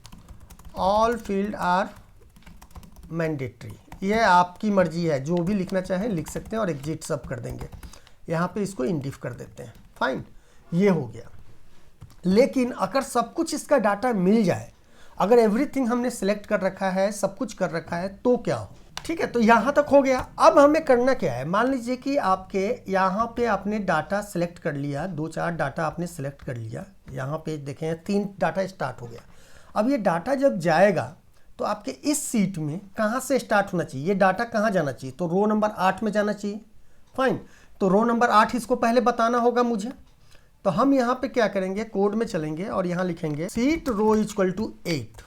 all field are mandatory. ये आपकी मर्जी है, जो भी लिखना चाहें लिख सकते हैं, और एग्जिट सब कर देंगे। यहाँ पे इसको इंडिफ कर देते हैं, फाइन, ये हो गया। लेकिन अगर सब कुछ इसका डाटा मिल जाए, अगर एवरीथिंग हमने सेलेक्ट कर रखा है, सब कुछ कर रखा है, तो क्या हो, ठीक है। तो यहाँ तक हो गया। अब हमें करना क्या है, मान लीजिए कि आपके यहाँ पे आपने डाटा सेलेक्ट कर लिया, 2-4 डाटा आपने सेलेक्ट कर लिया, यहाँ पे देखें 3 डाटा स्टार्ट हो गया। अब ये डाटा जब जाएगा तो आपके इस सीट में कहाँ से स्टार्ट होना चाहिए, ये डाटा कहाँ जाना चाहिए, तो रो नंबर 8 में जाना चाहिए, फाइन। तो रो नंबर 8 इसको पहले बताना होगा मुझे। तो हम यहाँ पे क्या करेंगे, कोड में चलेंगे और यहाँ लिखेंगे सीट रो इक्वल टू 8,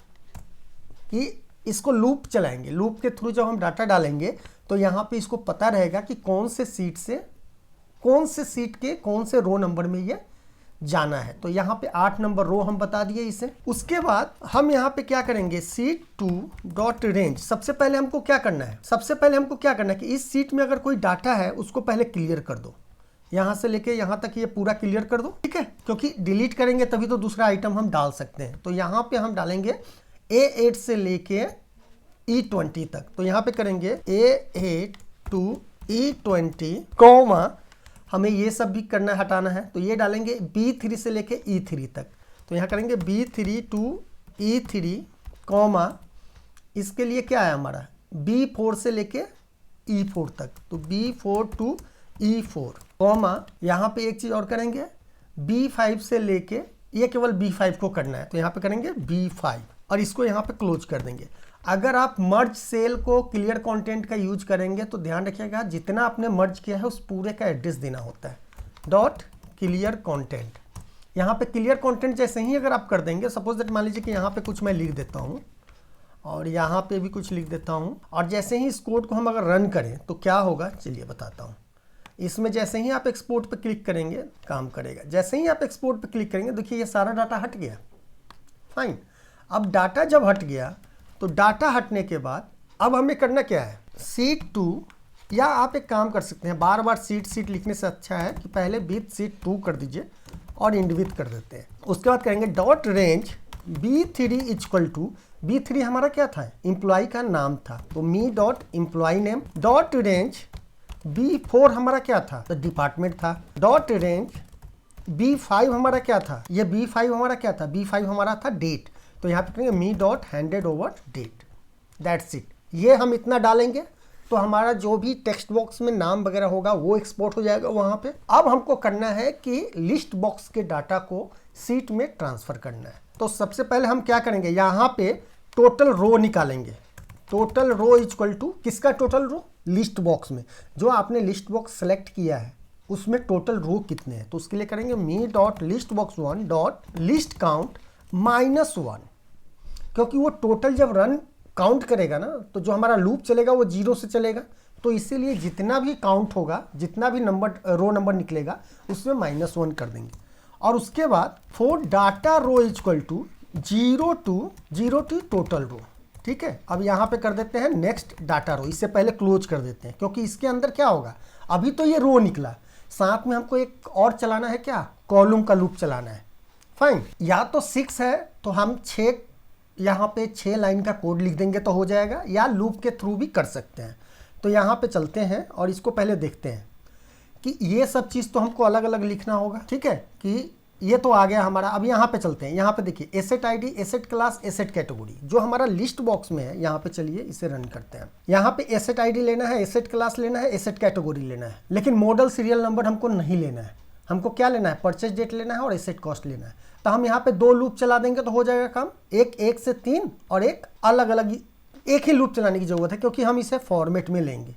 कि इसको लूप चलाएंगे। लूप के थ्रू जब हम डाटा डालेंगे तो यहाँ पे इसको पता रहेगा कि कौन से सीट के कौन से रो नंबर में ये जाना है। तो यहाँ पे 8 नंबर रो हम बता दिए इसे। उसके बाद हम यहाँ पे क्या करेंगे, सीट 2 डॉट रेंज। सबसे पहले हमको क्या करना है, कि इस सीट में अगर कोई डाटा है उसको पहले क्लियर कर दो, यहाँ से लेके यहाँ तक ये पूरा क्लियर कर दो, ठीक है, क्योंकि डिलीट करेंगे तभी तो दूसरा आइटम हम डाल सकते हैं। तो यहाँ पे हम डालेंगे A8 से लेके E20 तक। तो यहाँ पे करेंगे A8 to E20 कॉमा, हमें ये सब भी करना हटाना है, तो ये डालेंगे B3 से लेके E3 तक। तो यहाँ करेंगे B3 to E3 कॉमा, इसके लिए क्या है हमारा B4 से लेके E4 तक, तो B4 to E4 कॉमा, यहाँ पे एक चीज़ और करेंगे B5 से लेके, ये केवल B5 को करना है, तो यहाँ पे करेंगे B5 और इसको यहाँ पे क्लोज कर देंगे। अगर आप मर्ज सेल को क्लियर कंटेंट का यूज करेंगे तो ध्यान रखिएगा जितना आपने मर्ज किया है उस पूरे का एड्रेस देना होता है, डॉट क्लियर कंटेंट। यहाँ पे क्लियर कंटेंट जैसे ही अगर आप कर देंगे, सपोज दैट मान लीजिए कि यहाँ पे कुछ मैं लिख देता हूँ और यहाँ पे भी कुछ लिख देता हूँ, और जैसे ही इस कोड को हम अगर रन करें तो क्या होगा चलिए बताता हूँ। इसमें जैसे ही आप एक्सपोर्ट पे क्लिक करेंगे काम करेगा। जैसे ही आप एक्सपोर्ट पे क्लिक करेंगे देखिए ये सारा डाटा हट गया, फाइन। अब डाटा जब हट गया तो डाटा हटने के बाद अब हमें करना क्या है, सीट 2, या आप एक काम कर सकते हैं, बार बार सीट लिखने से अच्छा है कि पहले विथ सीट 2 कर दीजिए और इंड विथ कर देते हैं। उसके बाद करेंगे dot range B3 equal to, B3 हमारा क्या था, एम्प्लॉय का नाम था, तो me dot employ name, dot range B4 हमारा क्या था, तो डिपार्टमेंट था, डॉट रेंज B5 हमारा क्या था, ये B5 हमारा क्या था, B5 हमारा था डेट, तो यहाँ पे करेंगे me dot handed over date, that's it. ये हम इतना डालेंगे तो हमारा जो भी टेक्स्ट बॉक्स में नाम वगैरह होगा वो एक्सपोर्ट हो जाएगा वहाँ पे। अब हमको करना है कि लिस्ट बॉक्स के डाटा को सीट में ट्रांसफ़र करना है। तो सबसे पहले हम क्या करेंगे, यहाँ पे टोटल रो निकालेंगे, टोटल रो इक्वल टू किसका टोटल रो, लिस्ट बॉक्स में जो आपने लिस्ट बॉक्स सेलेक्ट किया है उसमें टोटल रो कितने हैं, तो उसके लिए करेंगे me dot list box 1 dot list count -1, क्योंकि वो टोटल जब रन काउंट करेगा ना तो जो हमारा लूप चलेगा वो 0 से चलेगा, तो इसीलिए जितना भी काउंट होगा, जितना भी नंबर रो नंबर निकलेगा उसमें -1 कर देंगे। और उसके बाद for data row equal to 0 to total row, ठीक है। अब यहाँ पे कर देते हैं नेक्स्ट डाटा रो, इससे पहले क्लोज कर देते हैं क्योंकि इसके अंदर क्या होगा, अभी तो ये रो निकला, साथ में हमको एक और चलाना है, क्या, कॉलम का लूप चलाना है। फाइन, या तो 6 है तो हम 6 यहाँ पे 6 लाइन का कोड लिख देंगे तो हो जाएगा, या लूप के थ्रू भी कर सकते हैं। तो यहाँ पे चलते हैं और इसको पहले देखते हैं कि ये सब चीज़ तो हमको अलग अलग लिखना होगा, ठीक है, कि ये तो आ गया हमारा। अब यहाँ पे चलते हैं, यहाँ पे देखिए asset ID, asset class, asset category जो हमारा लिस्ट बॉक्स में है, यहाँ पे चलिए इसे रन करते हैं। यहाँ पे एसेट आईडी लेना है, एसेट क्लास लेना है, एसेट कैटेगरी लेना है, लेकिन मॉडल सीरियल नंबर हमको नहीं लेना है, हमको क्या लेना है, परचेज डेट लेना है और एसेट कॉस्ट लेना है। तो हम यहाँ पे 2 लूप चला देंगे तो हो जाएगा काम, एक 1 से 3 और एक अलग अलग, एक ही लूप चलाने की जरूरत है क्योंकि हम इसे फॉर्मेट में लेंगे।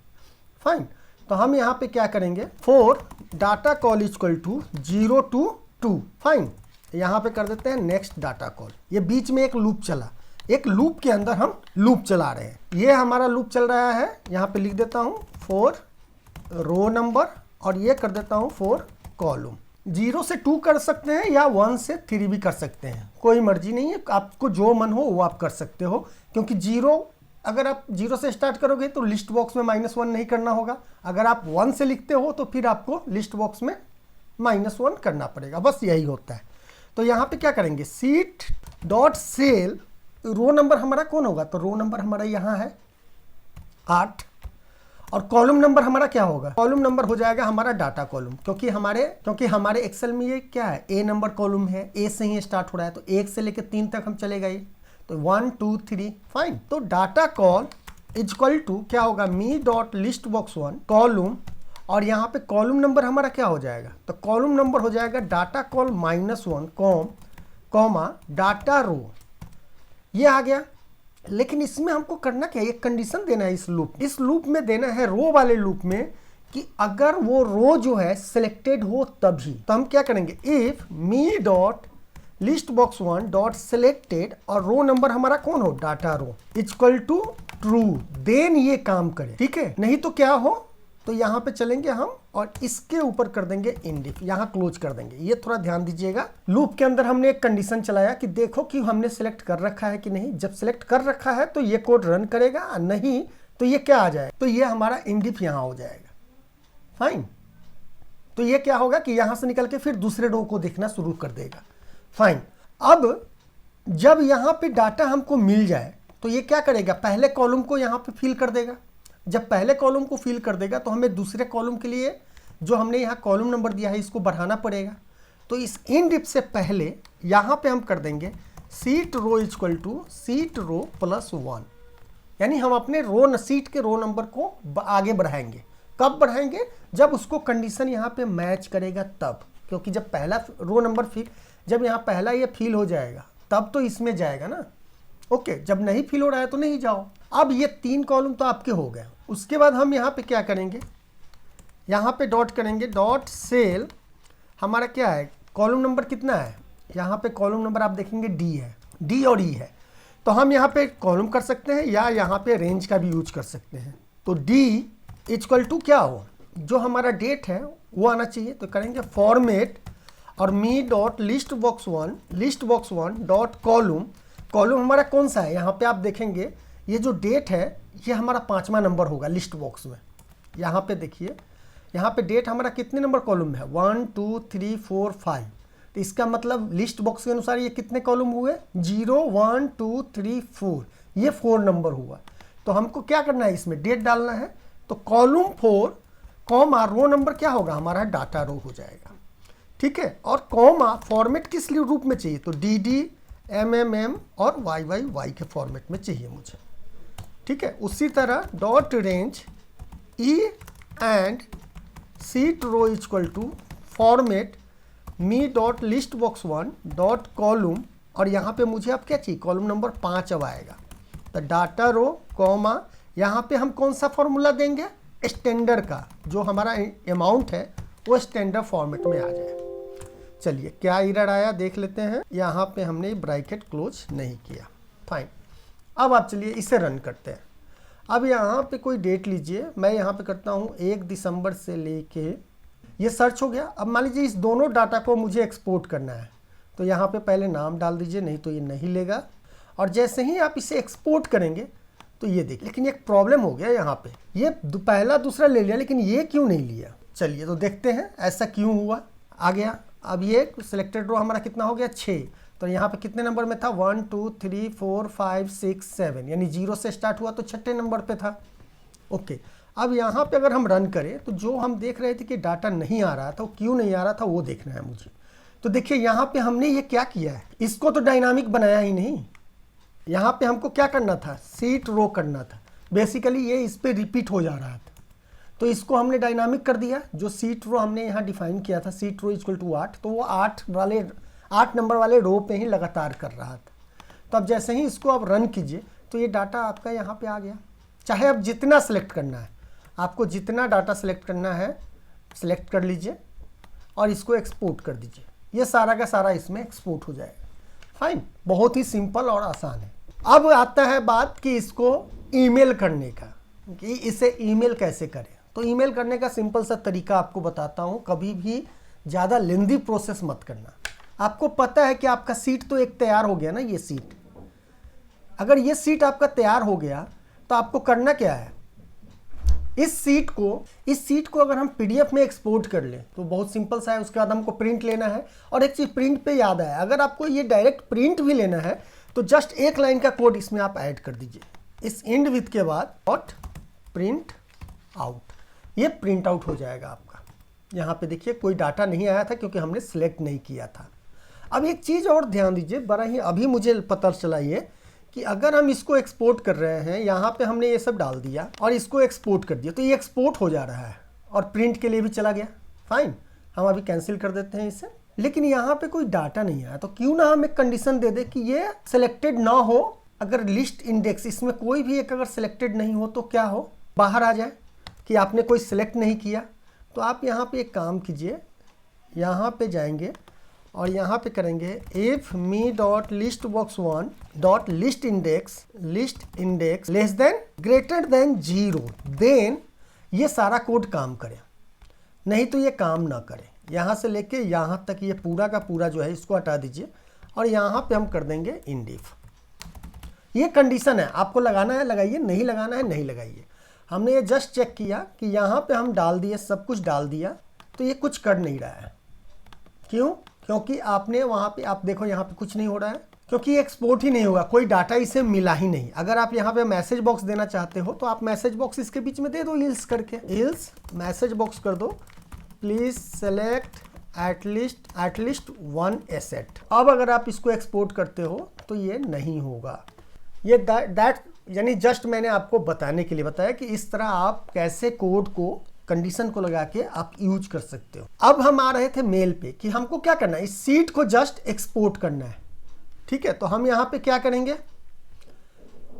फाइन, तो हम यहाँ पे क्या करेंगे, for data col equal to 0 to 2, fine, यहाँ पे कर देते हैं नेक्स्ट डाटा कॉल। ये बीच में एक लूप चला, एक लूप के अंदर हम लूप चला रहे हैं, ये हमारा लूप चल रहा है, यहाँ पे लिख देता हूँ फॉर रो नंबर और ये कर देता हूँ फॉर कॉलम। 0 से 2 कर सकते हैं या 1 से 3 भी कर सकते हैं, कोई मर्जी नहीं है, आपको जो मन हो वो आप कर सकते हो, क्योंकि 0 अगर आप 0 से स्टार्ट करोगे तो लिस्ट बॉक्स में -1 नहीं करना होगा, अगर आप 1 से लिखते हो तो फिर आपको लिस्ट बॉक्स में -1 करना पड़ेगा, बस यही होता है। तो यहाँ पे क्या करेंगे, sheet dot cell, row number हमारा कौन होगा, तो रो नंबर हमारा यहाँ है 8, और कॉलम नंबर हमारा क्या होगा, कॉलम नंबर हो जाएगा हमारा डाटा कॉलम, क्योंकि हमारे एक्सेल में ये क्या है, ए नंबर कॉलम है, ए से ही स्टार्ट हो रहा है, तो 1 से लेकर 3 तक हम चलेगा ये, तो 1 2 3, फाइन। तो डाटा कॉल इक्वल टू क्या होगा, मी डॉट लिस्ट बॉक्स 1 कॉलम, और यहाँ पे कॉलम नंबर हमारा क्या हो जाएगा, तो कॉलम नंबर हो जाएगा डाटा कॉल -1 कॉमा डाटा रो, ये आ गया। लेकिन इसमें हमको करना क्या है, एक कंडीशन देना है, इस लूप में देना है, रो वाले लूप में, कि अगर वो रो जो है सिलेक्टेड हो तभी। तो हम क्या करेंगे, if me dot list box 1 dot selected और रो नंबर हमारा कौन हो, data row equal to true, then ये काम करे, ठीक है। नहीं तो क्या हो, तो यहाँ पे चलेंगे हम और इसके ऊपर कर देंगे इंडिफ, यहाँ क्लोज कर देंगे। ये थोड़ा ध्यान दीजिएगा, लूप के अंदर हमने एक कंडीशन चलाया कि देखो कि हमने सेलेक्ट कर रखा है कि नहीं, जब सेलेक्ट कर रखा है तो ये कोड रन करेगा, नहीं तो ये क्या आ जाएगा, तो ये हमारा इंडिफ यहाँ हो जाएगा। फाइन, तो ये क्या होगा कि यहाँ से निकल के फिर दूसरे रो को देखना शुरू कर देगा। फाइन, अब जब यहाँ पे डाटा हमको मिल जाए तो ये क्या करेगा, पहले कॉलम को यहाँ पे फिल कर देगा। जब पहले कॉलम को फिल कर देगा तो हमें दूसरे कॉलम के लिए जो हमने यहाँ कॉलम नंबर दिया है इसको बढ़ाना पड़ेगा। तो इस इंड से पहले यहाँ पे हम कर देंगे seat row equal to seat row +1, यानी हम अपने सीट के रो नंबर को आगे बढ़ाएंगे। कब बढ़ाएंगे, जब उसको कंडीशन यहाँ पे मैच करेगा तब, क्योंकि जब पहला रो नंबर जब यहाँ पहला ये फिल हो जाएगा तब तो इसमें जाएगा ना। ओके, जब नहीं फिल हो रहा है तो नहीं जाओ। अब ये 3 कॉलम तो आपके हो गए। उसके बाद हम यहाँ पे क्या करेंगे, यहाँ पे डॉट करेंगे, डॉट सेल हमारा क्या है, कॉलम नंबर कितना है, यहाँ पे कॉलम नंबर आप देखेंगे डी है, डी और ई है, तो हम यहाँ पे कॉलम कर सकते हैं या यहाँ पे रेंज का भी यूज कर सकते हैं। तो डी इक्वल टू क्या हो, जो हमारा डेट है वो आना चाहिए, तो करेंगे फॉर्मेट और me dot list box 1 dot column. Column हमारा कौन सा है, यहाँ पे आप देखेंगे ये जो डेट है ये हमारा 5वां नंबर होगा लिस्ट बॉक्स में। यहाँ पे देखिए, यहाँ पे डेट हमारा कितने नंबर कॉलम में है, 1 2 3 4 5। तो इसका मतलब लिस्ट बॉक्स के अनुसार ये कितने कॉलम हुए, 0 1 2 3 4, ये 4 नंबर हुआ। तो हमको क्या करना है, इसमें डेट डालना है। तो कॉलम 4 कॉमा रो नंबर क्या होगा हमारा, डाटा रो हो जाएगा। ठीक है, और कॉमा फॉर्मेट किस रूप में चाहिए, तो DD MMM और YYY के फॉर्मेट में चाहिए मुझे। ठीक है, उसी तरह dot range E and sheet row equal to format me dot list box 1 dot column, और यहाँ पे मुझे अब क्या चाहिए, कॉलम नंबर 5 अब आएगा। तो डाटा रो कॉमा यहाँ पे हम कौन सा फॉर्मूला देंगे, स्टैंडर्ड का, जो हमारा अमाउंट है वो स्टैंडर्ड फॉर्मेट में आ जाए। चलिए क्या एरर आया देख लेते हैं। यहाँ पे हमने ब्रैकेट क्लोज नहीं किया, फाइन। अब आप चलिए इसे रन करते हैं। अब यहाँ पे कोई डेट लीजिए, मैं यहाँ पे करता हूँ 1 दिसंबर से लेके, ये सर्च हो गया। अब मान लीजिए इस दोनों डाटा को मुझे एक्सपोर्ट करना है, तो यहाँ पे पहले नाम डाल दीजिए, नहीं तो ये नहीं लेगा। और जैसे ही आप इसे एक्सपोर्ट करेंगे तो ये देखिए, लेकिन एक प्रॉब्लम हो गया यहाँ पे, ये पहला दूसरा ले लिया लेकिन ये क्यों नहीं लिया। चलिए तो देखते हैं ऐसा क्यों हुआ। आ गया, अब ये सिलेक्टेड रो हमारा कितना हो गया, 6। तो यहाँ पे कितने नंबर में था, 1 2 3 4 5 6 7, यानी 0 से स्टार्ट हुआ तो 6ठे नंबर पे था। ओके, अब यहाँ पे अगर हम रन करें तो जो हम देख रहे थे कि डाटा नहीं आ रहा था, वो क्यों नहीं आ रहा था वो देखना है मुझे। तो देखिए यहाँ पे हमने ये क्या किया है, इसको तो डायनामिक बनाया ही नहीं। यहाँ पे हमको क्या करना था, सीट रो करना था। बेसिकली ये इस पर रिपीट हो जा रहा था, तो इसको हमने डायनामिक कर दिया। जो सीट रो हमने यहाँ डिफाइन किया था, सीट रो इक्वल टू 8, तो वो 8 नंबर वाले रो पे ही लगातार कर रहा था। तो अब जैसे ही इसको आप रन कीजिए तो ये डाटा आपका यहाँ पे आ गया। चाहे अब जितना सेलेक्ट करना है, आपको जितना डाटा सेलेक्ट करना है सेलेक्ट कर लीजिए और इसको एक्सपोर्ट कर दीजिए। ये सारा का सारा इसमें एक्सपोर्ट हो जाएगा। फाइन, बहुत ही सिंपल और आसान है। अब आता है बात कि इसको ईमेल करने का, कि इसे ईमेल कैसे करें। तो ईमेल करने का सिंपल सा तरीका आपको बताता हूँ। कभी भी ज़्यादा लेंदी प्रोसेस मत करना। आपको पता है कि आपका सीट तो एक तैयार हो गया ना, ये सीट, अगर ये सीट आपका तैयार हो गया तो आपको करना क्या है, इस सीट को अगर हम PDF में एक्सपोर्ट कर लें तो बहुत सिंपल सा है। उसके बाद हमको प्रिंट लेना है। और एक चीज़ प्रिंट पे याद आया, अगर आपको ये डायरेक्ट प्रिंट भी लेना है तो जस्ट एक लाइन का कोड इसमें आप ऐड कर दीजिए, इस एंड विथ के बाद डॉट प्रिंट आउट, ये प्रिंट आउट हो जाएगा आपका। यहाँ पे देखिए कोई डाटा नहीं आया था क्योंकि हमने सिलेक्ट नहीं किया था। अब एक चीज़ और ध्यान दीजिए, बड़ा ही अभी मुझे पता चला ये कि अगर हम इसको एक्सपोर्ट कर रहे हैं, यहाँ पे हमने ये सब डाल दिया और इसको एक्सपोर्ट कर दिया, तो ये एक्सपोर्ट हो जा रहा है और प्रिंट के लिए भी चला गया। फाइन, हम अभी कैंसिल कर देते हैं इसे। लेकिन यहाँ पे कोई डाटा नहीं आया, तो क्यों ना हम एक कंडीशन दे दे कि ये सिलेक्टेड ना हो। अगर लिस्ट इंडेक्स इसमें कोई भी एक अगर सिलेक्टेड नहीं हो तो क्या हो, बाहर आ जाए कि आपने कोई सिलेक्ट नहीं किया। तो आप यहाँ पे एक काम कीजिए, यहाँ पे जाएंगे और यहाँ पे करेंगे if me dot list box 1 dot list index less than greater than 0, then ये सारा कोड काम करे, नहीं तो ये काम ना करे। यहाँ से लेके यहाँ तक ये पूरा का पूरा जो है इसको हटा दीजिए और यहाँ पे हम कर देंगे इंडिफ। ये कंडीशन है, आपको लगाना है लगाइए, नहीं लगाना है नहीं लगाइए। हमने ये जस्ट चेक किया कि यहाँ पे हम डाल दिए, सब कुछ डाल दिया, तो ये कुछ कर नहीं रहा है। क्यों? क्योंकि आपने वहाँ पे, आप देखो यहाँ पे कुछ नहीं हो रहा है क्योंकि ये एक्सपोर्ट ही नहीं होगा, कोई डाटा इसे मिला ही नहीं। अगर आप यहाँ पे मैसेज बॉक्स देना चाहते हो तो आप मैसेज बॉक्स इसके बीच में दे दो, इल्स करके, इल्स मैसेज बॉक्स कर दो, प्लीज सेलेक्ट एटलीस्ट 1 एसेट। अब अगर आप इसको एक्सपोर्ट करते हो तो ये नहीं होगा। ये दैट यानी जस्ट मैंने आपको बताने के लिए बताया कि इस तरह आप कैसे कोड को, कंडीशन को लगा के आप यूज कर सकते हो। अब हम आ रहे थे मेल पे कि हमको क्या करना है, इस सीट को जस्ट एक्सपोर्ट करना है। ठीक है, तो हम यहाँ पे क्या करेंगे,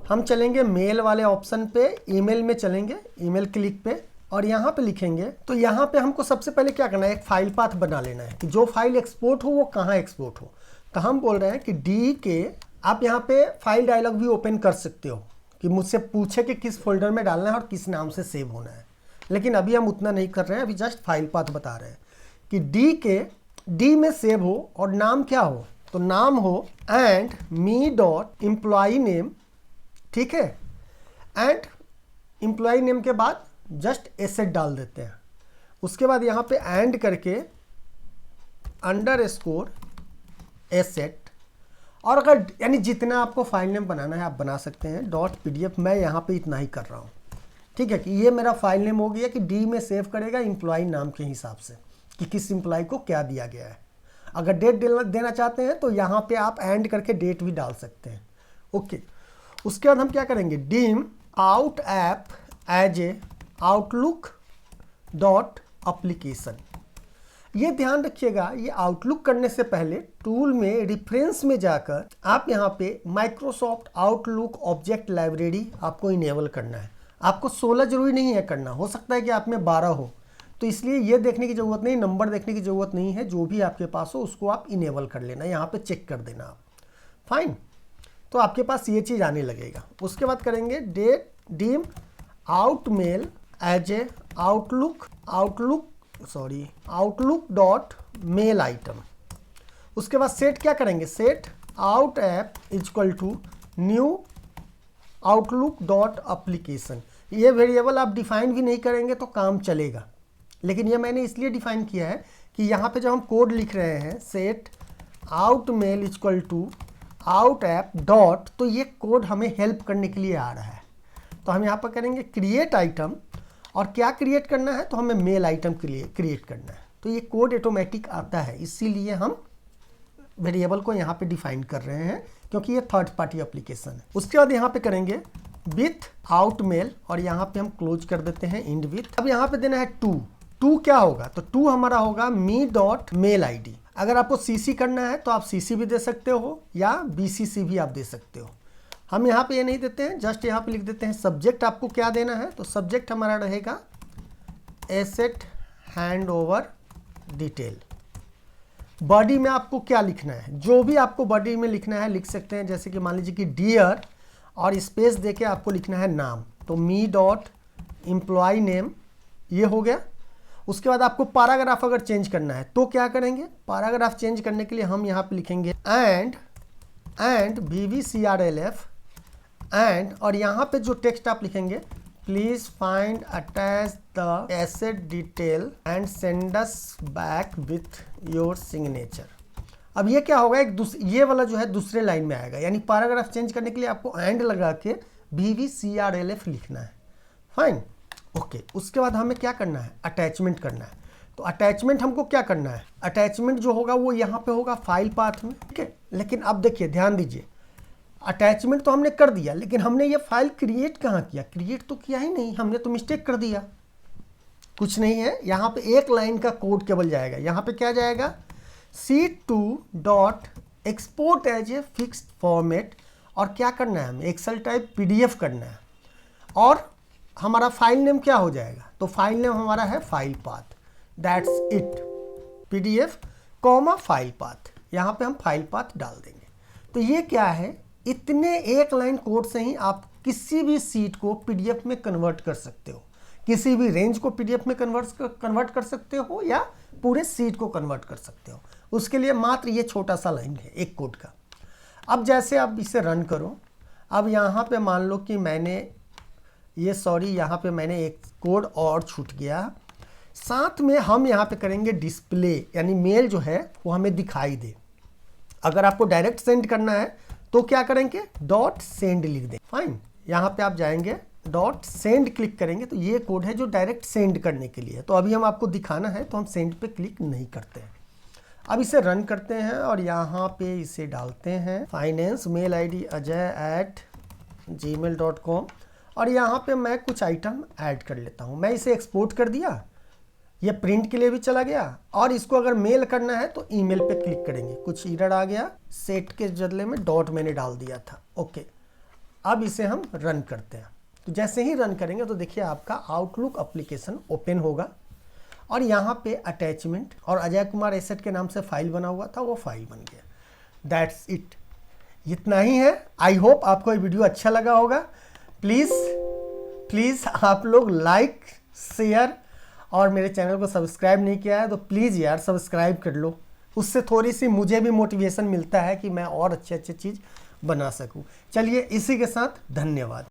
हम चलेंगे मेल वाले ऑप्शन पे, ईमेल में चलेंगे, ईमेल क्लिक पे और यहाँ पे लिखेंगे। तो यहाँ पे हमको सबसे पहले क्या करना है, एक फाइल पाथ बना लेना है कि जो फाइल एक्सपोर्ट हो वो कहाँ एक्सपोर्ट हो। तो हम बोल रहे हैं कि डी के, आप यहाँ पे फाइल डायलॉग भी ओपन कर सकते हो कि मुझसे पूछे कि किस फोल्डर में डालना है और किस नाम से सेव होना है, लेकिन अभी हम उतना नहीं कर रहे हैं, अभी जस्ट फाइल पाथ बता रहे हैं कि डी के, डी में सेव हो और नाम क्या हो, तो नाम हो and me dot employee name, ठीक है, एंड एम्प्लॉय नेम के बाद जस्ट एसेट डाल देते हैं। उसके बाद यहाँ पे एंड करके अंडरस्कोर एसेट, और अगर यानी जितना आपको फाइल नेम बनाना है आप बना सकते हैं। .pdf मैं यहाँ पे इतना ही कर रहा हूँ, ठीक है, कि ये मेरा फाइल नेम हो गया कि डी में सेव करेगा एम्प्लॉय नाम के हिसाब से कि किस एम्प्लॉय को क्या दिया गया है। अगर डेट देना चाहते हैं तो यहाँ पे आप एंड करके डेट भी डाल सकते हैं। ओके, उसके बाद हम क्या करेंगे, dim out app as a Outlook dot application. ये ध्यान रखिएगा, ये आउटलुक करने से पहले टूल में रेफरेंस में जाकर आप यहाँ पे माइक्रोसॉफ्ट आउटलुक ऑब्जेक्ट लाइब्रेरी आपको इनेबल करना है। आपको 16 जरूरी नहीं है करना, हो सकता है कि आप में 12 हो, तो इसलिए ये देखने की ज़रूरत नहीं, नंबर देखने की ज़रूरत नहीं है, जो भी आपके पास हो उसको आप इनेबल कर लेना, यहाँ पे चेक कर देना आप। फाइन, तो आपके पास ये चीज़ आने लगेगा। उसके बाद करेंगे dim out mail as a Outlook dot mail item. उसके बाद सेट क्या करेंगे, set out app equal to new Outlook dot application. ये वेरिएबल आप डिफाइन भी नहीं करेंगे तो काम चलेगा, लेकिन ये मैंने इसलिए डिफाइन किया है कि यहाँ पे जब हम कोड लिख रहे हैं set out mail equal to out app dot, तो ये कोड हमें हेल्प करने के लिए आ रहा है। तो हम यहाँ पर करेंगे क्रिएट आइटम, और क्या क्रिएट करना है, तो हमें मेल आइटम के लिए क्रिएट करना है। तो ये कोड ऑटोमेटिक आता है, इसीलिए हम वेरिएबल को यहाँ पे डिफाइन कर रहे हैं, क्योंकि ये थर्ड पार्टी एप्लीकेशन है। उसके बाद यहाँ पे करेंगे विथ आउट मेल, और यहाँ पे हम क्लोज कर देते हैं इंड विथ। अब यहाँ पे देना है टू क्या होगा, तो टू हमारा होगा me.mail-id। अगर आपको CC करना है तो आप CC भी दे सकते हो या BCC भी आप दे सकते हो। हम यहाँ पे ये नहीं देते हैं, जस्ट यहाँ पे लिख देते हैं सब्जेक्ट आपको क्या देना है, तो सब्जेक्ट हमारा रहेगा asset hand over detail. Body में आपको क्या लिखना है, जो भी आपको बॉडी में लिखना है लिख सकते हैं, जैसे कि मान लीजिए कि डियर और स्पेस देके आपको लिखना है नाम, तो me.employee name ये हो गया। उसके बाद आपको पैराग्राफ अगर चेंज करना है तो क्या करेंगे, पैराग्राफ चेंज करने के लिए हम यहाँ पे लिखेंगे एंड VVCRLF एंड, और यहाँ पे जो टेक्स्ट आप लिखेंगे please find attach the asset detail and send us back with your signature. अब ये क्या होगा, ये वाला जो है दूसरे लाइन में आएगा, यानी पैराग्राफ चेंज करने के लिए आपको एंड लगा के VVCRLF लिखना है। Fine, okay. उसके बाद हमें क्या करना है, अटैचमेंट करना है। तो अटैचमेंट हमको क्या करना है, अटैचमेंट जो होगा वो यहाँ पे होगा फाइल पाथ में, ठीक है। लेकिन अब देखिए, ध्यान दीजिए, अटैचमेंट तो हमने कर दिया, लेकिन हमने ये फाइल क्रिएट कहाँ किया, क्रिएट तो किया ही नहीं, हमने तो मिस्टेक कर दिया। कुछ नहीं है, यहाँ पे एक लाइन का कोड केवल जाएगा। यहाँ पे क्या जाएगा, C2 dot export as a fixed format, और क्या करना है, हमें एक्सेल टाइप PDF करना है, और हमारा फाइल नेम क्या हो जाएगा, तो फाइल नेम हमारा है file path, that's it, PDF comma file path. यहाँ पे हम फाइल पाथ डाल देंगे। तो ये क्या है, इतने एक लाइन कोड से ही आप किसी भी सीट को PDF में कन्वर्ट कर सकते हो, किसी भी रेंज को PDF में कन्वर्ट कर सकते हो, या पूरे सीट को कन्वर्ट कर सकते हो। उसके लिए मात्र ये छोटा सा लाइन है एक कोड का। अब जैसे आप इसे रन करो, अब यहाँ पे मान लो कि यहाँ पे मैंने एक कोड और छूट गया। साथ में हम यहाँ पे करेंगे डिस्प्ले, यानी मेल जो है वो हमें दिखाई दे। अगर आपको डायरेक्ट सेंड करना है तो क्या करेंगे, डॉट सेंड लिख दें। फाइन, यहाँ पे आप जाएंगे, डॉट सेंड क्लिक करेंगे, तो ये कोड है जो डायरेक्ट सेंड करने के लिए। तो अभी हम आपको दिखाना है तो हम सेंड पे क्लिक नहीं करते हैं। अब इसे रन करते हैं और यहाँ पे इसे डालते हैं फाइनेंस मेल ID ajay@gmail.com, और यहाँ पे मैं कुछ आइटम ऐड कर लेता हूँ। मैं इसे एक्सपोर्ट कर दिया, ये प्रिंट के लिए भी चला गया, और इसको अगर मेल करना है तो ईमेल पे क्लिक करेंगे। कुछ एरर आ गया, सेट के बदले में डॉट मैंने डाल दिया था। ओके, अब इसे हम रन करते हैं। तो जैसे ही रन करेंगे तो देखिए आपका आउटलुक एप्लीकेशन ओपन होगा, और यहाँ पे अटैचमेंट और अजय कुमार एसेट के नाम से फाइल बना हुआ था, वो फाइल बन गया। दैट्स इट, इतना ही है। आई होप आपको ये वीडियो अच्छा लगा होगा। प्लीज़ आप लोग लाइक, शेयर, और मेरे चैनल को सब्सक्राइब नहीं किया है तो प्लीज़ यार सब्सक्राइब कर लो। उससे थोड़ी सी मुझे भी मोटिवेशन मिलता है कि मैं और अच्छे चीज़ बना सकूं। चलिए, इसी के साथ धन्यवाद।